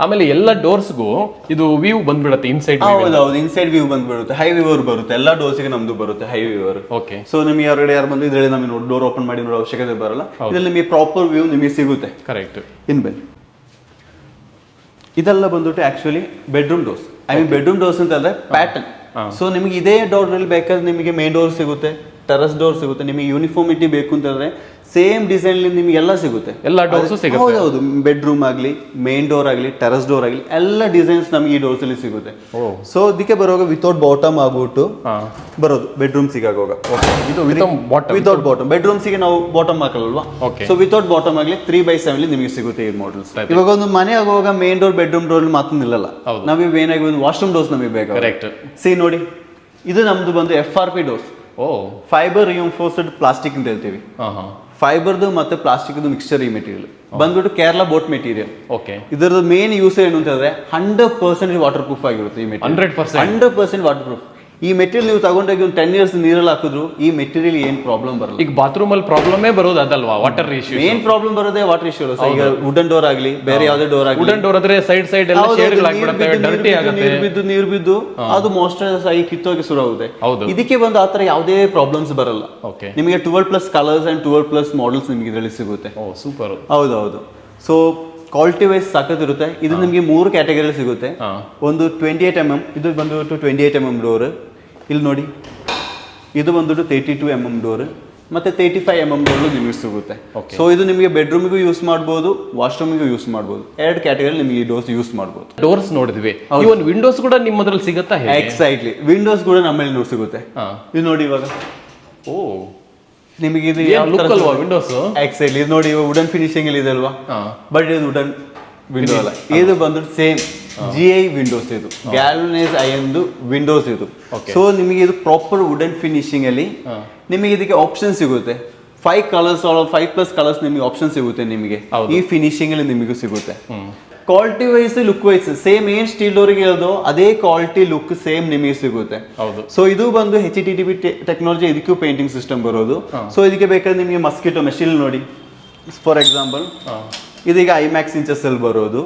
Speaker 3: ಆಮೇಲೆ ಎಲ್ಲ ಡೋರ್ಸ್ಗೂ ಇದು ವ್ಯೂ ಬಂದ್ಬಿಡುತ್ತೆ ಇನ್ಸೈಡ್.
Speaker 2: ಹೌದೌದು, ಇನ್ಸೈಡ್ ವ್ಯೂ ಬಂದ್ಬಿಡುತ್ತೆ, ಹೈ ವ್ಯೂವರ್ ಬರುತ್ತೆ, ಎಲ್ಲ ಡೋರ್ಸ್ಗೆ ನಮ್ದು ಬರುತ್ತೆ ಹೈ ವ್ಯೂವರ್.
Speaker 3: ಓಕೆ.
Speaker 2: ಸೊ ನಿಮಗೆ ಹೊರಗಡೆ ಯಾರು ಬಂದು ಇದ್ರಲ್ಲಿ ನಮಗೆ ಡೋರ್ ಓಪನ್ ಮಾಡಿ ನೋಡೋ ಅವಶ್ಯಕತೆ ಬರಲ್ಲ. ಇದ್ರಲ್ಲಿ ನಿಮಗೆ ಪ್ರಾಪರ್ ವ್ಯೂ ನಿಮಗೆ ಸಿಗುತ್ತೆ.
Speaker 3: ಕರೆಕ್ಟ್.
Speaker 2: ಇನ್ ಬನ್ನಿ, ಇದೆಲ್ಲ ಬಂದ್ಬಿಟ್ಟು actually bedroom doors. I mean bedroom doors ಅಂತ ಅಂದ್ರೆ ಪ್ಯಾಟರ್ನ್. ಸೊ ನಿಮಗೆ ಇದೇ ಡೋರ್ ನಲ್ಲಿ ಬೇಕಾದ್ರೆ ನಿಮಗೆ ಮೇನ್ ಡೋರ್ ಸಿಗುತ್ತೆ, ಟೆರಸ್ ಡೋರ್ ಸಿಗುತ್ತೆ. ನಿಮಗೆ ಯೂನಿಫಾರ್ಮಿಟಿ ಬೇಕು ಅಂತಂದ್ರೆ ಸೇಮ್ ಡಿಸೈನ್ ನಿಮಗೆ ಎಲ್ಲ ಸಿಗುತ್ತೆ,
Speaker 3: ಎಲ್ಲ ಡೋರ್ಸ್ ಸಿಗುತ್ತೆ.
Speaker 2: ಹೌದೌದು, ಬೆಡ್ರೂಮ್ ಆಗಲಿ, ಮೇನ್ ಡೋರ್ ಆಗಲಿ, ಟೆರಸ್ ಡೋರ್ ಆಗಲಿ ಎಲ್ಲ ಡಿಸೈನ್ಸ್ ನಮಗೆ ಈ ಡೋರ್ಸ್ ಅಲ್ಲಿ ಸಿಗುತ್ತೆ. ಸೊ ಅದಕ್ಕೆ ಬರುವಾಗ ವಿತೌಟ್ ಬಾಟಮ್ ಆಗ್ಬಿಟ್ಟು ಬರೋದು ಬೆಡ್ರೂಮ್ ಸಿಗಾಗುವಾಗ.
Speaker 3: ಇದು
Speaker 2: ವಿತೌಟ್ ಬಾಟಮ್ ಬೆಡ್ರೂಮ್ಸ್ಗೆ ನಾವು ಬಾಟಮ್ ಹಾಕಲ್ವಾ. ಸೊ ವಿತೌಟ್ ಬಾಟಮ್ ಆಗಲಿ 3x7 ನಿಮಗೆ ಸಿಗುತ್ತೆ ಈ ಮಾಡಲ್ಸ್. ಇವಾಗ ಒಂದು ಮನೆ ಆಗುವಾಗ ಮೇನ್ ಡೋರ್ ಬೆಡ್ರೂಮ್ ಡೋರ್ ಮಾತ್ರ ನಿಲ್ಲಲ್ಲ, ನಮಗೆ ಏನಾಗಿ ಒಂದು ವಾಶ್ರೂಮ್ ಡೋರ್ಸ್ ನಮಗೆ ಬೇಕಾಗುತ್ತೆ. ಸಿ ನೋಡಿ, ಇದು ನಮ್ದು ಬಂದು FRP ಡೋರ್ಸ್, ಫೈಬರ್ ರಿಇನ್ಫೋರ್ಸ್ಡ್ ಪ್ಲಾಸ್ಟಿಕ್ ಅಂತ ಹೇಳ್ತೀವಿ. ಫೈಬರ್ದು ಮತ್ತೆ ಪ್ಲಾಸ್ಟಿಕ್ ಮಿಕ್ಸ್ಚರ್ ಈ ಮೆಟೀರಿಯಲ್ ಬಂದ್ಬಿಟ್ಟು ಕೇರಳ ಬೋಟ್ ಮೆಟೀರಿಯಲ್.
Speaker 3: ಓಕೆ.
Speaker 2: ಇದರದ್ದು ಮೇನ್ ಯೂಸ್ ಏನು ಅಂತಂದ್ರೆ 100% ವಾಟರ್ ಪ್ರೂಫ್ ಆಗಿರುತ್ತೆ ಈ ಮೆಟೀರಿಯಲ್. 100% water proof. ಈ ಮೆಟೀರಿಯಲ್ ನೀವು ತಗೊಂಡೋಗಿ ಒಂದು 10 years ನೀರಲ್ಲಿ ಹಾಕಿದ್ರು ಈ ಮೆಟೀರಿಯಲ್ ಏನ್ ಪ್ರಾಬ್ಲಮ್ ಬರಲ್ಲ.
Speaker 3: ಈಗ ಬಾತ್ರೂಮ್ ಅಲ್ಲಿ ಪ್ರಾಬ್ಲಮೇ ಬರೋದು ಅದಲ್ವಾ, ವಾಟರ್ ಇಶ್ಯೂ.
Speaker 2: ಮೇನ್ ಪ್ರಾಬ್ಲಮ್ ಬರೋದೇ ವಾಟರ್ ಇಶ್ಯೂ. ಈಗ ವುಡನ್ ಡೋರ್ ಆಗಲಿ, ಬೇರೆ ಯಾವುದೇ ಡೋರ್ ಆಗಲಿ,
Speaker 3: ವುಡನ್ ಡೋರ್ ಆದ್ರೆ ಸೈಡ್ ಎಲ್ಲ ಶೇಡ್ಗಳಾಗ್ಬಿಡುತ್ತೆ, ಡರ್ಟಿ ಆಗುತ್ತೆ,
Speaker 2: ನೀರು ಬಿದ್ದು ಅದು ಮಾಯಿಶ್ಚರೈಸ್ ಆಗಿ ಕಿತ್ತೋಗಿ ಶುರು ಆಗುತ್ತೆ. ಇದಕ್ಕೆ ಬಂದು ಆತರ ಯಾವುದೇ ಪ್ರಾಬ್ಲಮ್ಸ್ ಬರಲ್ಲ. ನಿಮಗೆ 12+ ಕಲರ್ಸ್ ಅಂಡ್ 12+ ಮಾಡಲ್ಸ್ ನಿಮಗೆ ಇದರಲ್ಲಿ ಸಿಗುತ್ತೆ.
Speaker 3: ಸೂಪರ್.
Speaker 2: ಹೌದೌದು. ಸೊ ಕ್ವಾಲಿಟಿ ವೈಸ್ ಸಾಕತ್ ಇರುತ್ತೆ. ಇದು ನಿಮಗೆ 3 ಕ್ಯಾಟಗರಿ ಸಿಗುತ್ತೆ. ಒಂದು 28mm, ಇದು ಬಂದ್ಬಿಟ್ಟು 28mm ಡೋರ್. ಇಲ್ಲಿ ನೋಡಿ, ಇದು ಬಂದ್ಬಿಟ್ಟು 32mm ಡೋರ್, ಮತ್ತೆ 35mm ಡೋರ್ ನಿಮಗೆ ಸಿಗುತ್ತೆ. ಸೊ ಇದು ನಿಮಗೆ ಬೆಡ್ರೂಮಿಗೂ ಯೂಸ್ ಮಾಡ್ಬೋದು, ವಾಶ್ರೂಮಿಗೂ ಯೂಸ್ ಮಾಡ್ಬೋದು. 2 ಕ್ಯಾಟಗರಿ ನಿಮಗೆ ಈ ಡೋರ್ಸ್ ಯೂಸ್ ಮಾಡ್ಬೋದು.
Speaker 3: ಡೋರ್ಸ್ ನೋಡಿದ್ವಿ, ಇವನ್ ವಿಂಡೋಸ್ ಕೂಡ ನಿಮ್ಮದ್ರಲ್ಲಿ ಸಿಗುತ್ತಾ?
Speaker 2: ಎಕ್ಸೈಟ್ಲಿ, ವಿಂಡೋಸ್ ಕೂಡ ನಮ್ಮಲ್ಲಿ ನೋಡಿ ಸಿಗುತ್ತೆ. ಇದು ನೋಡಿ ಇವಾಗ ನಿಮಗೆ ಇದು
Speaker 3: ವಿಂಡೋಸ್
Speaker 2: ಎಕ್ಸೈಟ್ಲಿ. ಇದು ನೋಡಿ, ವುಡನ್ ಫಿನಿಶಿಂಗ್ ಅಲ್ಲಿ ಇದೆ ಅಲ್ವಾ, ಬಟ್ ಇದು ವುಡನ್ ವಿಂಡೋ ಅಲ್ಲ, ಇದು ಬಂದು ಸೇಮ್ GI ವಿಂಡೋಸ್. ಇದು ಗ್ಯಾಲ್ವನೈಸ್ ಐರನ್ದು ವಿಂಡೋಸ್ ಇದು. ಸೊ ನಿಮಗೆ ಇದು ಪ್ರಾಪರ್ ವುಡನ್ ಫಿನಿಶಿಂಗ್ ಅಲ್ಲಿ ನಿಮಗೆ ಇದಕ್ಕೆ ಆಪ್ಷನ್ ಸಿಗುತ್ತೆ. 5 ಕಲರ್ಸ್ 5+ ಕಲರ್ಸ್ ನಿಮಗೆ ಆಪ್ಷನ್ ಸಿಗುತ್ತೆ ನಿಮಗೆ ಈ ಫಿನಿಶಿಂಗ್ ಅಲ್ಲಿ ನಿಮಗೂ ಸಿಗುತ್ತೆ. Quality wise look wise same ಏನ್ ಸ್ಟೀಲ್ ಡೋರ್ಗೆ ಇರೋದು ಅದೇ ಕ್ವಾಲಿಟಿ ಲುಕ್ ಸೇಮ್ ನಿಮಗೆ ಸಿಗುತ್ತೆ. ಸೊ ಇದು ಬಂದು HTTP ಟೆಕ್ನಾಲಜಿ, ಇದಕ್ಕೂ ಪೇಂಟಿಂಗ್ ಸಿಸ್ಟಮ್ ಬರೋದು. ಸೊ ಇದಕ್ಕೆ ಬೇಕಾದ್ರೆ ನಿಮಗೆ ಮಸ್ಕಿಟೋ ಮೆಶಿಲ್ ನೋಡಿ, ಫಾರ್ ಎಕ್ಸಾಂಪಲ್ ಇದೀಗ IMAX ಇಂಚಸ್ ಅಲ್ಲಿ ಬರೋದು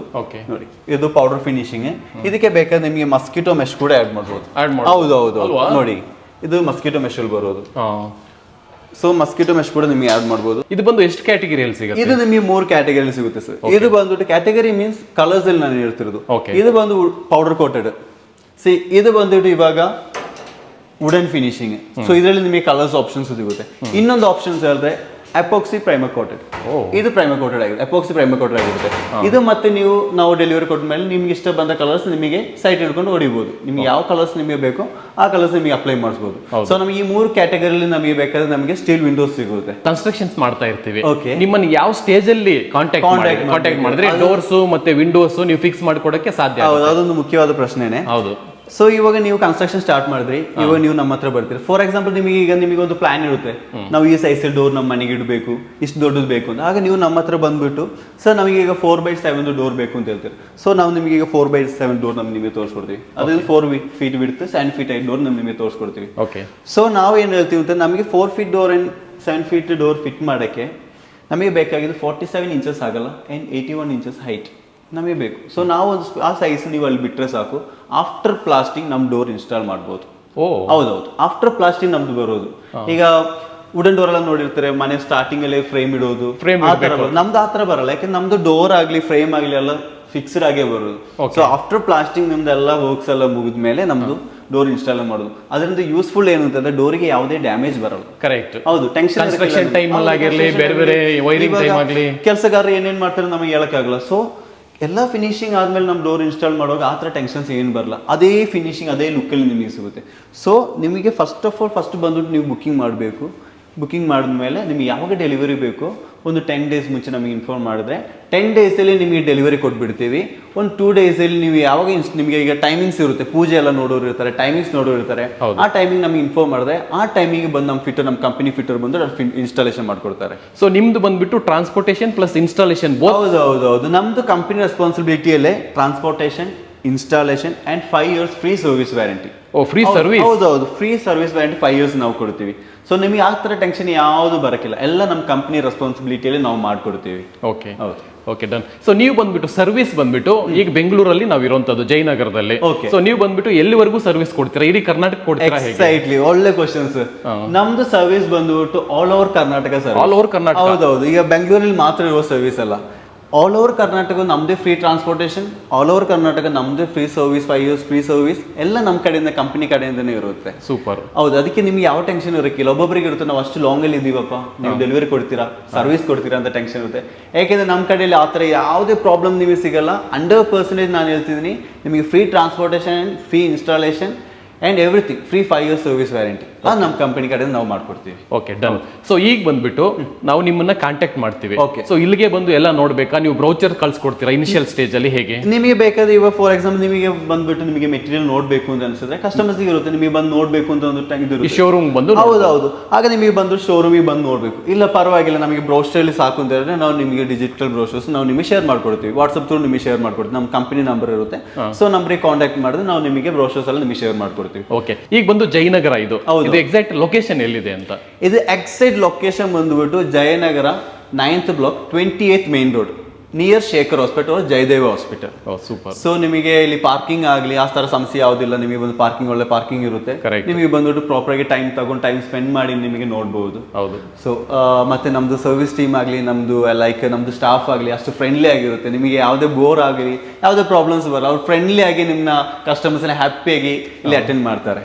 Speaker 2: ನೋಡಿ, ಇದು ಪೌಡರ್ ಫಿನಿಶಿಂಗ್. ಇದಕ್ಕೆ ಬೇಕಾದ್ರೆ ನಿಮಗೆ ಮಸ್ಕಿಟೋ ಮೆಶ್ ಕೂಡ ಆಡ್ ಮಾಡ್ಬೋದು. ಹೌದು ನೋಡಿ, ಇದು ಮಸ್ಕಿಟೋ ಮೆಶ್ ಅಲ್ಲಿ ಬರೋದು. ಸೊ ಮಸ್ಕಿಟೋ ಮೆಶ್ ಕೂಡ ನಿಮಗೆ ಆಡ್ ಮಾಡ್ಬೋದು.
Speaker 3: ಇದು ಬಂದು ಎಷ್ಟು ಕ್ಯಾಟಗರಿಯಲ್ಲಿ ಸಿಗುತ್ತೆ?
Speaker 2: ಇದು ನಿಮಗೆ 3 ಕ್ಯಾಟಗರಿ ಸಿಗುತ್ತೆ ಸರ್. ಇದು ಬಂದ್ಬಿಟ್ಟು ಕ್ಯಾಟಗರಿ ಮೀನ್ಸ್ ಕಲರ್ಸ್ ಅಲ್ಲಿ ನಾನು ಹೇಳ್ತಿರೋದು. ಇದು ಬಂದು ಪೌಡರ್ ಕೋಟೆಡ್. ಇದು ಬಂದ್ಬಿಟ್ಟು ಇವಾಗ ವುಡನ್ ಫಿನಿಶಿಂಗ್. ಸೊ ಇದರಲ್ಲಿ ನಿಮಗೆ ಕಲರ್ಸ್ ಆಪ್ಷನ್ಸ್ ಸಿಗುತ್ತೆ. ಇನ್ನೊಂದು ಆಪ್ಷನ್ಸ್ ಹೇಳಿದ್ರೆ ಎಪಾಕ್ಸಿ ಪ್ರೈಮರ್ ಕೋಟೆಡ್. ಇದು ಪ್ರೈಮರ್ ಕೋಟೆಡ್ ಆಗಿದೆ, ಎಪಾಕ್ಸಿ ಪ್ರೈಮರ್ ಕೋಟೆಡ್ ಆಗಿರುತ್ತೆ. ಇದು ಮತ್ತೆ ನಾವು ಡೆಲಿವರಿ ಕೊಟ್ಟ ಮೇಲೆ ನಿಮ್ಗೆ ಇಷ್ಟ ಬಂದ ಕಲರ್ಸ್ ನಿಮಗೆ ಸೈಟ್ ಹಿಡ್ಕೊಂಡು ಹೊಡಿಬಹುದು. ನಿಮ್ಗೆ ಯಾವ ಕಲರ್ಸ್ ನಿಮಗೆ ಬೇಕೋ ಆ ಕಲರ್ಸ್ ನಿಮಗೆ ಅಪ್ಲೈ ಮಾಡಿಸಬಹುದು. ಸೊ ನಮಗೆ ಈ 3 ಕ್ಯಾಟಗರಿಯಲ್ಲಿ ನಮಗೆ ಬೇಕಾದ್ರೆ ನಮಗೆ ಸ್ಟೀಲ್ ವಿಂಡೋಸ್ ಸಿಗುತ್ತೆ.
Speaker 3: ಕನ್ಸ್ಟ್ರಕ್ಷನ್ಸ್ ಮಾಡ್ತಾ ಇರ್ತೀವಿ, ನಿಮ್ಮನ್ನ ಯಾವ ಸ್ಟೇಜ್ ಅಲ್ಲಿ ಕಾಂಟ್ಯಾಕ್ಟ್ ಮಾಡಿದ್ರೆ ಡೋರ್ಸ್ ಮತ್ತೆ ವಿಂಡೋಸ್ ನೀವು ಫಿಕ್ಸ್ ಮಾಡ್ಕೊಡಕ್ಕೆ ಸಾಧ್ಯ?
Speaker 2: ಅದೊಂದು ಮುಖ್ಯವಾದ ಪ್ರಶ್ನೆನೆ.
Speaker 3: ಹೌದು.
Speaker 2: ಸೊ ಇವಾಗ ನೀವು ಕನ್ಸ್ಟ್ರಕ್ಷನ್ ಸ್ಟಾರ್ಟ್ ಮಾಡಿದ್ರಿ, ಇವಾಗ ನೀವು ನಮ್ಮ ಹತ್ರ ಬರ್ತೀರಿ. ಫಾರ್ ಎಕ್ಸಾಂಪಲ್ ನಿಮಗೆ ಒಂದು ಪ್ಲಾನ್ ಇರುತ್ತೆ, ನಾವು ಈ ಸೈಜ್ ಡೋರ್ ನಮ್ಮ ಮನೆಗೆ ಇಡಬೇಕು, ಇಷ್ಟು ದೊಡ್ಡದು ಬೇಕು ಅಂತ. ಆಗ ನೀವು ನಮ್ಮ ಹತ್ರ ಬಂದ್ಬಿಟ್ಟು ಸರ್ ನಮಗೆ ಈಗ 4x7 ಡೋರ್ ಬೇಕು ಅಂತ ಹೇಳ್ತೀರಿ. ಸೊ ನಾವು ನಿಮಗೆ ಈಗ 4x7 ಡೋರ್ ನಿಮಗೆ ತೋರಿಸ್ಕೊಡ್ತೀವಿ. ಅದ್ರಲ್ಲಿ 4 feet width 7 feet height door ನಿಮಗೆ ತೋರಿಸ್ಕೊಡ್ತೀವಿ. ಸೊ ನಾವು ಏನು ಹೇಳ್ತೀವಿ ಅಂತ, ನಮಗೆ 4 feet door and 7 feet door fit ಮಾಡೋಕ್ಕೆ ನಮಗೆ ಬೇಕಾಗಿದ್ದು 47 inches ಆಗಲ್ಲ ಆ್ಯಂಡ್ 81 inches ಹೈಟ್ ನಮಗೆ ಬೇಕು. ಸೊ ನಾವು ಆ ಸೈಜ್ ನೀವು ಅಲ್ಲಿ ಬಿಟ್ಟರೆ ಸಾಕು. ಆಫ್ಟರ್ ಪ್ಲಾಸ್ಟಿಂಗ್ ನಮ್ಮ ಡೋರ್ ಇನ್ಸ್ಟಾಲ್ ಮಾಡ್ಬೋದು. ಹೌದೌದು, ಆಫ್ಟರ್ ಪ್ಲಾಸ್ಟಿಂಗ್ ನಮ್ದು ಬರೋದು. ಈಗ ವುಡನ್ ಡೋರ್ ಎಲ್ಲ ನೋಡಿರ್ತಾರೆ, ಮನೆ ಸ್ಟಾರ್ಟಿಂಗ್ ಅಲ್ಲೇ ಫ್ರೇಮ್ ಇಡೋದು, ನಮ್ದು ಆ ಥರ ಬರಲ್ಲ. ಯಾಕಂದ್ರೆ ನಮ್ದು ಡೋರ್ ಆಗಲಿ ಫ್ರೇಮ್ ಆಗಲಿ ಎಲ್ಲ ಫಿಕ್ಸ್ಡ್ ಆಗೇ ಬರೋದು. ಸೊ ಆಫ್ಟರ್ ಪ್ಲಾಸ್ಟಿಂಗ್ ನಿಮ್ದೆಲ್ಲ ವರ್ಕ್ಸ್ ಎಲ್ಲ ಮುಗಿದ್ಮೇಲೆ ನಮ್ದು ಡೋರ್ ಇನ್ಸ್ಟಾಲ್ ಮಾಡೋದು. ಅದರಿಂದ ಯೂಸ್ಫುಲ್ ಏನು ಅಂತಂದ್ರೆ ಡೋರಿಗೆ ಯಾವುದೇ ಡ್ಯಾಮೇಜ್ ಬರಲ್ಲ.
Speaker 3: ಕರೆಕ್ಟ್.
Speaker 2: ಹೌದು, ಟೆನ್ಷನ್
Speaker 3: ಟೈಮ್ ಆಗಿರಲಿ, ಬೇರೆ ಬೇರೆ ವೈರಿಂಗ್ ಟೈಮ್ ಆಗಲಿ,
Speaker 2: ಕೆಲಸಗಾರರು ಏನೇನ್ ಮಾಡ್ತಾರೆ ನಮಗೆ ಹೇಳಕ್ಕಾಗಲ್ಲ. ಸೊ ಎಲ್ಲ ಫಿನಿಶಿಂಗ್ ಆದ್ಮೇಲೆ ನಮ್ಮ ಡೋರ್ ಇನ್ಸ್ಟಾಲ್ ಮಾಡುವಾಗ ಆ ಥರ ಟೆನ್ಷನ್ಸ್ ಏನು ಬರಲ್ಲ. ಅದೇ ಫಿನಿಶಿಂಗ್ ಅದೇ ಲುಕ್ಕಲ್ಲಿ ನಿಮಗೆ ಸಿಗುತ್ತೆ. ಸೊ ನಿಮಗೆ ಫಸ್ಟ್ ಬಂದ್ಬಿಟ್ಟು ನೀವು ಬುಕ್ಕಿಂಗ್ ಮಾಡಬೇಕು. ಬುಕ್ಕಿಂಗ್ ಮಾಡಿದ್ಮೇಲೆ ನಿಮ್ಗೆ ಯಾವಾಗ ಡೆಲಿವರಿ ಬೇಕೋ ಒಂದು 10 ಡೇಸ್ ಮುಂಚೆ ನಮಗೆ ಇನ್ಫಾರ್ಮ್ ಮಾಡಿದ್ರೆ 10 ಡೇಸಲ್ಲಿ ನಿಮಗೆ ಡೆಲಿವರಿ ಕೊಟ್ಬಿಡ್ತೀವಿ. ಒಂದು 2 ಡೇಸಲ್ಲಿ ನೀವು ಯಾವಾಗ ನಿಮಗೆ ಈಗ ಟೈಮಿಂಗ್ಸ್ ಇರುತ್ತೆ, ಪೂಜೆ ಎಲ್ಲ ನೋಡೋರು ಇರ್ತಾರೆ, ಟೈಮಿಂಗ್ಸ್ ನೋಡೋರು ಇರ್ತಾರೆ, ಆ ಟೈಮಿಂಗ್ ನಮಗೆ ಇನ್ಫಾರ್ಮ್ ಮಾಡಿದ್ರೆ ಆ ಟೈಮಿಗೆ ಬಂದು ನಮ್ಮ ಕಂಪನಿ ಫಿಟ್ಟರ್ ಬಂದು ಇನ್ಸ್ಟಾಲೇಷನ್ ಮಾಡ್ಕೊಡ್ತಾರೆ.
Speaker 3: ಸೊ ನಿಮ್ದು ಬಂದ್ಬಿಟ್ಟು ಟ್ರಾನ್ಸ್ಪೋರ್ಟೇಷನ್ ಪ್ಲಸ್ ಇನ್ಸ್ಟಾಲೇಷನ್.
Speaker 2: ಹೌದು, ನಮ್ದು ಕಂಪನಿ ರೆಸ್ಪಾನ್ಸಿಬಿಲಿಟಿಯಲ್ಲೇ transportation, installation and 5 years free service warranty.
Speaker 3: Free service?
Speaker 2: ಹೌದು, ಫ್ರೀ ಸರ್ವಿಸ್ ವ್ಯಾರಂಟಿ 5 years ನಾವು ಕೊಡ್ತೀವಿ. ಸೊ ನಿಮಗೆ ಆ ಥರ ಟೆನ್ಷನ್ ಯಾವುದು ಬರಕಿಲ್ಲ, ಎಲ್ಲ ನಮ್ಮ ಕಂಪನಿ ರೆಸ್ಪಾನ್ಸಿಬಿಲಿಟಿಯಲ್ಲಿ ನಾವು ಮಾಡ್ಕೊಡ್ತೀವಿ.
Speaker 3: Okay, okay, done. ಸೊ ನೀವು ಬಂದ್ಬಿಟ್ಟು ಸರ್ವಿಸ್ ಬಂದ್ಬಿಟ್ಟು ಈಗ ಬೆಂಗಳೂರಲ್ಲಿ ನಾವು ಇರುವಂತದ್ದು ಜಯನಗರದಲ್ಲಿ. ಸೊ ನೀವು ಬಂದ್ಬಿಟ್ಟು ಎಲ್ಲಿವರೆಗೂ ಸರ್ವಿಸ್ ಕೊಡ್ತೀರಾ? ಇಡೀ ಕರ್ನಾಟಕ ಕೊಡ್ತೀರಾ?
Speaker 2: ಎಕ್ಸೈಟ್ಲಿ, ಒಳ್ಳೆ ಕ್ವಶನ್ಸ್. ನಮ್ದು ಸರ್ವಿಸ್ ಬಂದ್ಬಿಟ್ಟು all over Karnataka service.
Speaker 3: All over Karnataka?
Speaker 2: ಹೌದೌದು. ಈಗ ಬೆಂಗಳೂರಲ್ಲಿ ಮಾತ್ರ ಇರುವ ಸರ್ವಿಸ್ ಅಲ್ಲ, ಆಲ್ ಓವರ್ ಕರ್ನಾಟಕ ನಮ್ಮದೇ free transportation, all over Karnataka ನಮ್ಮದೇ free service, 5 years free service, ಎಲ್ಲ ನಮ್ಮ ಕಡೆಯಿಂದ, ಕಂಪನಿ ಕಡೆಯಿಂದನೇ ಇರುತ್ತೆ.
Speaker 3: ಸೂಪರ್.
Speaker 2: ಹೌದು, ಅದಕ್ಕೆ ನಿಮ್ಗೆ ಯಾವ ಟೆನ್ಷನ್ ಇರೋಕ್ಕಿಲ್ಲ. ಒಬ್ಬೊಬ್ಬರಿಗೆ ಇರುತ್ತೆ, ನಾವು ಅಷ್ಟು ಲಾಂಗಲ್ಲಿ ಇದೀವಪ್ಪ, ನೀವು ಡೆಲಿವರಿ ಕೊಡ್ತೀರಾ, ಸರ್ವಿಸ್ ಕೊಡ್ತೀರಾ ಅಂತ ಟೆನ್ಷನ್ ಇರುತ್ತೆ. ಯಾಕೆಂದ್ರೆ ನಮ್ಮ ಕಡೆಯಲ್ಲಿ ಆ ಥರ ಯಾವುದೇ ಪ್ರಾಬ್ಲಮ್ ನಿಮಗೆ ಸಿಗಲ್ಲ. 100% ನಾನು ಹೇಳ್ತಿದ್ದೀನಿ, ನಿಮಗೆ free transportation, free installation and everything, free 5 years service warranty. ಅದು ನಮ್ಮ ಕಂಪನಿ ಕಡೆಯಿಂದ ನಾವು ಮಾಡ್ಕೊಡ್ತೀವಿ.
Speaker 3: Okay, done. ಸೊ ಈಗ ಬಂದ್ಬಿಟ್ಟು ನಾವು ನಿಮ್ಮನ್ನ ಕಾಂಟ್ಯಾಕ್ಟ್ ಮಾಡ್ತೀವಿ.
Speaker 2: ಓಕೆ.
Speaker 3: ಸೊ ಇಲ್ಲಿಗೆ ಬಂದು ಎಲ್ಲ ನೋಡ್ಬೇಕಾ? ನೀವು ಬ್ರೌಚರ್ ಕಳ್ಸಿಕೊಡ್ತೀರಾ ಇನಿಷಿಯಲ್ ಸ್ಟೇಜ್ ಅಲ್ಲಿ? ಹೇಗೆ
Speaker 2: ನಿಮಗೆ ಬೇಕಾದ್ರೆ ಇವಾಗ ಫಾರ್ ಎಕ್ಸಾಂಪಲ್ ನಿಮಗೆ ಬಂದ್ಬಿಟ್ಟು ನಿಮಗೆ ಮೆಟೀರಿಯಲ್ ನೋಡಬೇಕು ಅಂತ ಅನ್ಸಿದ್ರೆ ಕಸ್ಟಮರ್ಸ್ ಇರುತ್ತೆ, ನಿಮಗೆ ಬಂದು ನೋಡಬೇಕು ಅಂತ ಒಂದು ಇದು
Speaker 3: ಶೋರೂಮ್ ಬಂದು?
Speaker 2: ಹೌದು, ಆಗ ನಿಮಗೆ ಬಂದು ಶೋರೂಮಿಗೆ ಬಂದು ನೋಡಬೇಕು. ಇಲ್ಲ ಪರವಾಗಿಲ್ಲ, ನಮಗೆ ಬ್ರೌಚರಲ್ಲಿ ಸಾಕು ಅಂತ ಹೇಳಿದ್ರೆ ನಾವು ನಿಮಗೆ ಡಿಜಿಟಲ್ ಬ್ರೌಚರ್ಸ್ ನಾವು ನಿಮಗೆ ಶೇರ್ ಮಾಡ್ಕೊಡ್ತೀವಿ. ವಾಟ್ಸಪ್ ಥ್ರೂ ನಿಮಗೆ ಶೇರ್ ಮಾಡ್ಕೊಡ್ತೀವಿ. ನಮ್ಮ ಕಂಪನಿ ನಂಬರ್ ಇರುತ್ತೆ, ಸೊ ನಂಬರಿಗೆ ಕಾಂಟ್ಯಾಕ್ಟ್ ಮಾಡಿದ್ರೆ ನಾವು ನಿಮಗೆ ಬ್ರೌಚರ್ಸ್ ಎಲ್ಲ ನಿಮಗೆ ಶೇರ್ ಮಾಡ್ಕೊಡ್ತೀವಿ.
Speaker 3: ಓಕೆ, ಈಗ ಬಂದು ಜಯನಗರ ಇದು ಎಕ್ಸಾಕ್ಟ್ ಲೊಕೇಶನ್ ಎಲ್ಲಿದೆ ಅಂತ?
Speaker 2: ಇದು ಎಕ್ಸಾಕ್ಟ್ ಲೊಕೇಶನ್ ಬಂದ್ಬಿಟ್ಟು Jayanagar 9th block 28th main road near Shekhar hospital, Jayadeva hospital.
Speaker 3: Super.
Speaker 2: So ನಿಮಗೆ ಇಲ್ಲಿ ಪಾರ್ಕಿಂಗ್ ಆಗಲಿ ಆ ಥರ ಸಮಸ್ಯೆ ಯಾವುದಿಲ್ಲ. ನಿಮಗೆ ಒಂದು ಪಾರ್ಕಿಂಗ್, ಒಳ್ಳೆ ಪಾರ್ಕಿಂಗ್ ಇರುತ್ತೆ. ನಿಮಗೆ ಬಂದ್ಬಿಟ್ಟು ಪ್ರಾಪರ್ ಆಗಿ ಟೈಮ್ ಸ್ಪೆಂಡ್ ಮಾಡಿ ನಿಮಗೆ ನೋಡಬಹುದು.
Speaker 3: ಹೌದು.
Speaker 2: ಸೊ ಮತ್ತೆ ನಮ್ದು ಸರ್ವಿಸ್ ಟೀಮ್ ಆಗಲಿ, ನಮ್ದು ನಮ್ದು ಸ್ಟಾಫ್ ಆಗಲಿ ಅಷ್ಟು ಫ್ರೆಂಡ್ಲಿ ಆಗಿರುತ್ತೆ. ನಿಮಗೆ ಯಾವುದೇ ಬೋರ್ ಆಗಲಿ, ಯಾವುದೇ ಪ್ರಾಬ್ಲಮ್ಸ್ ಬರಲ್ಲ, ಅವ್ರು ಫ್ರೆಂಡ್ಲಿ ಆಗಿ ನಿಮ್ಮ ಕಸ್ಟಮರ್ಸ್ನ ಹ್ಯಾಪಿಯಾಗಿ ಇಲ್ಲಿ ಅಟೆಂಡ್ ಮಾಡ್ತಾರೆ.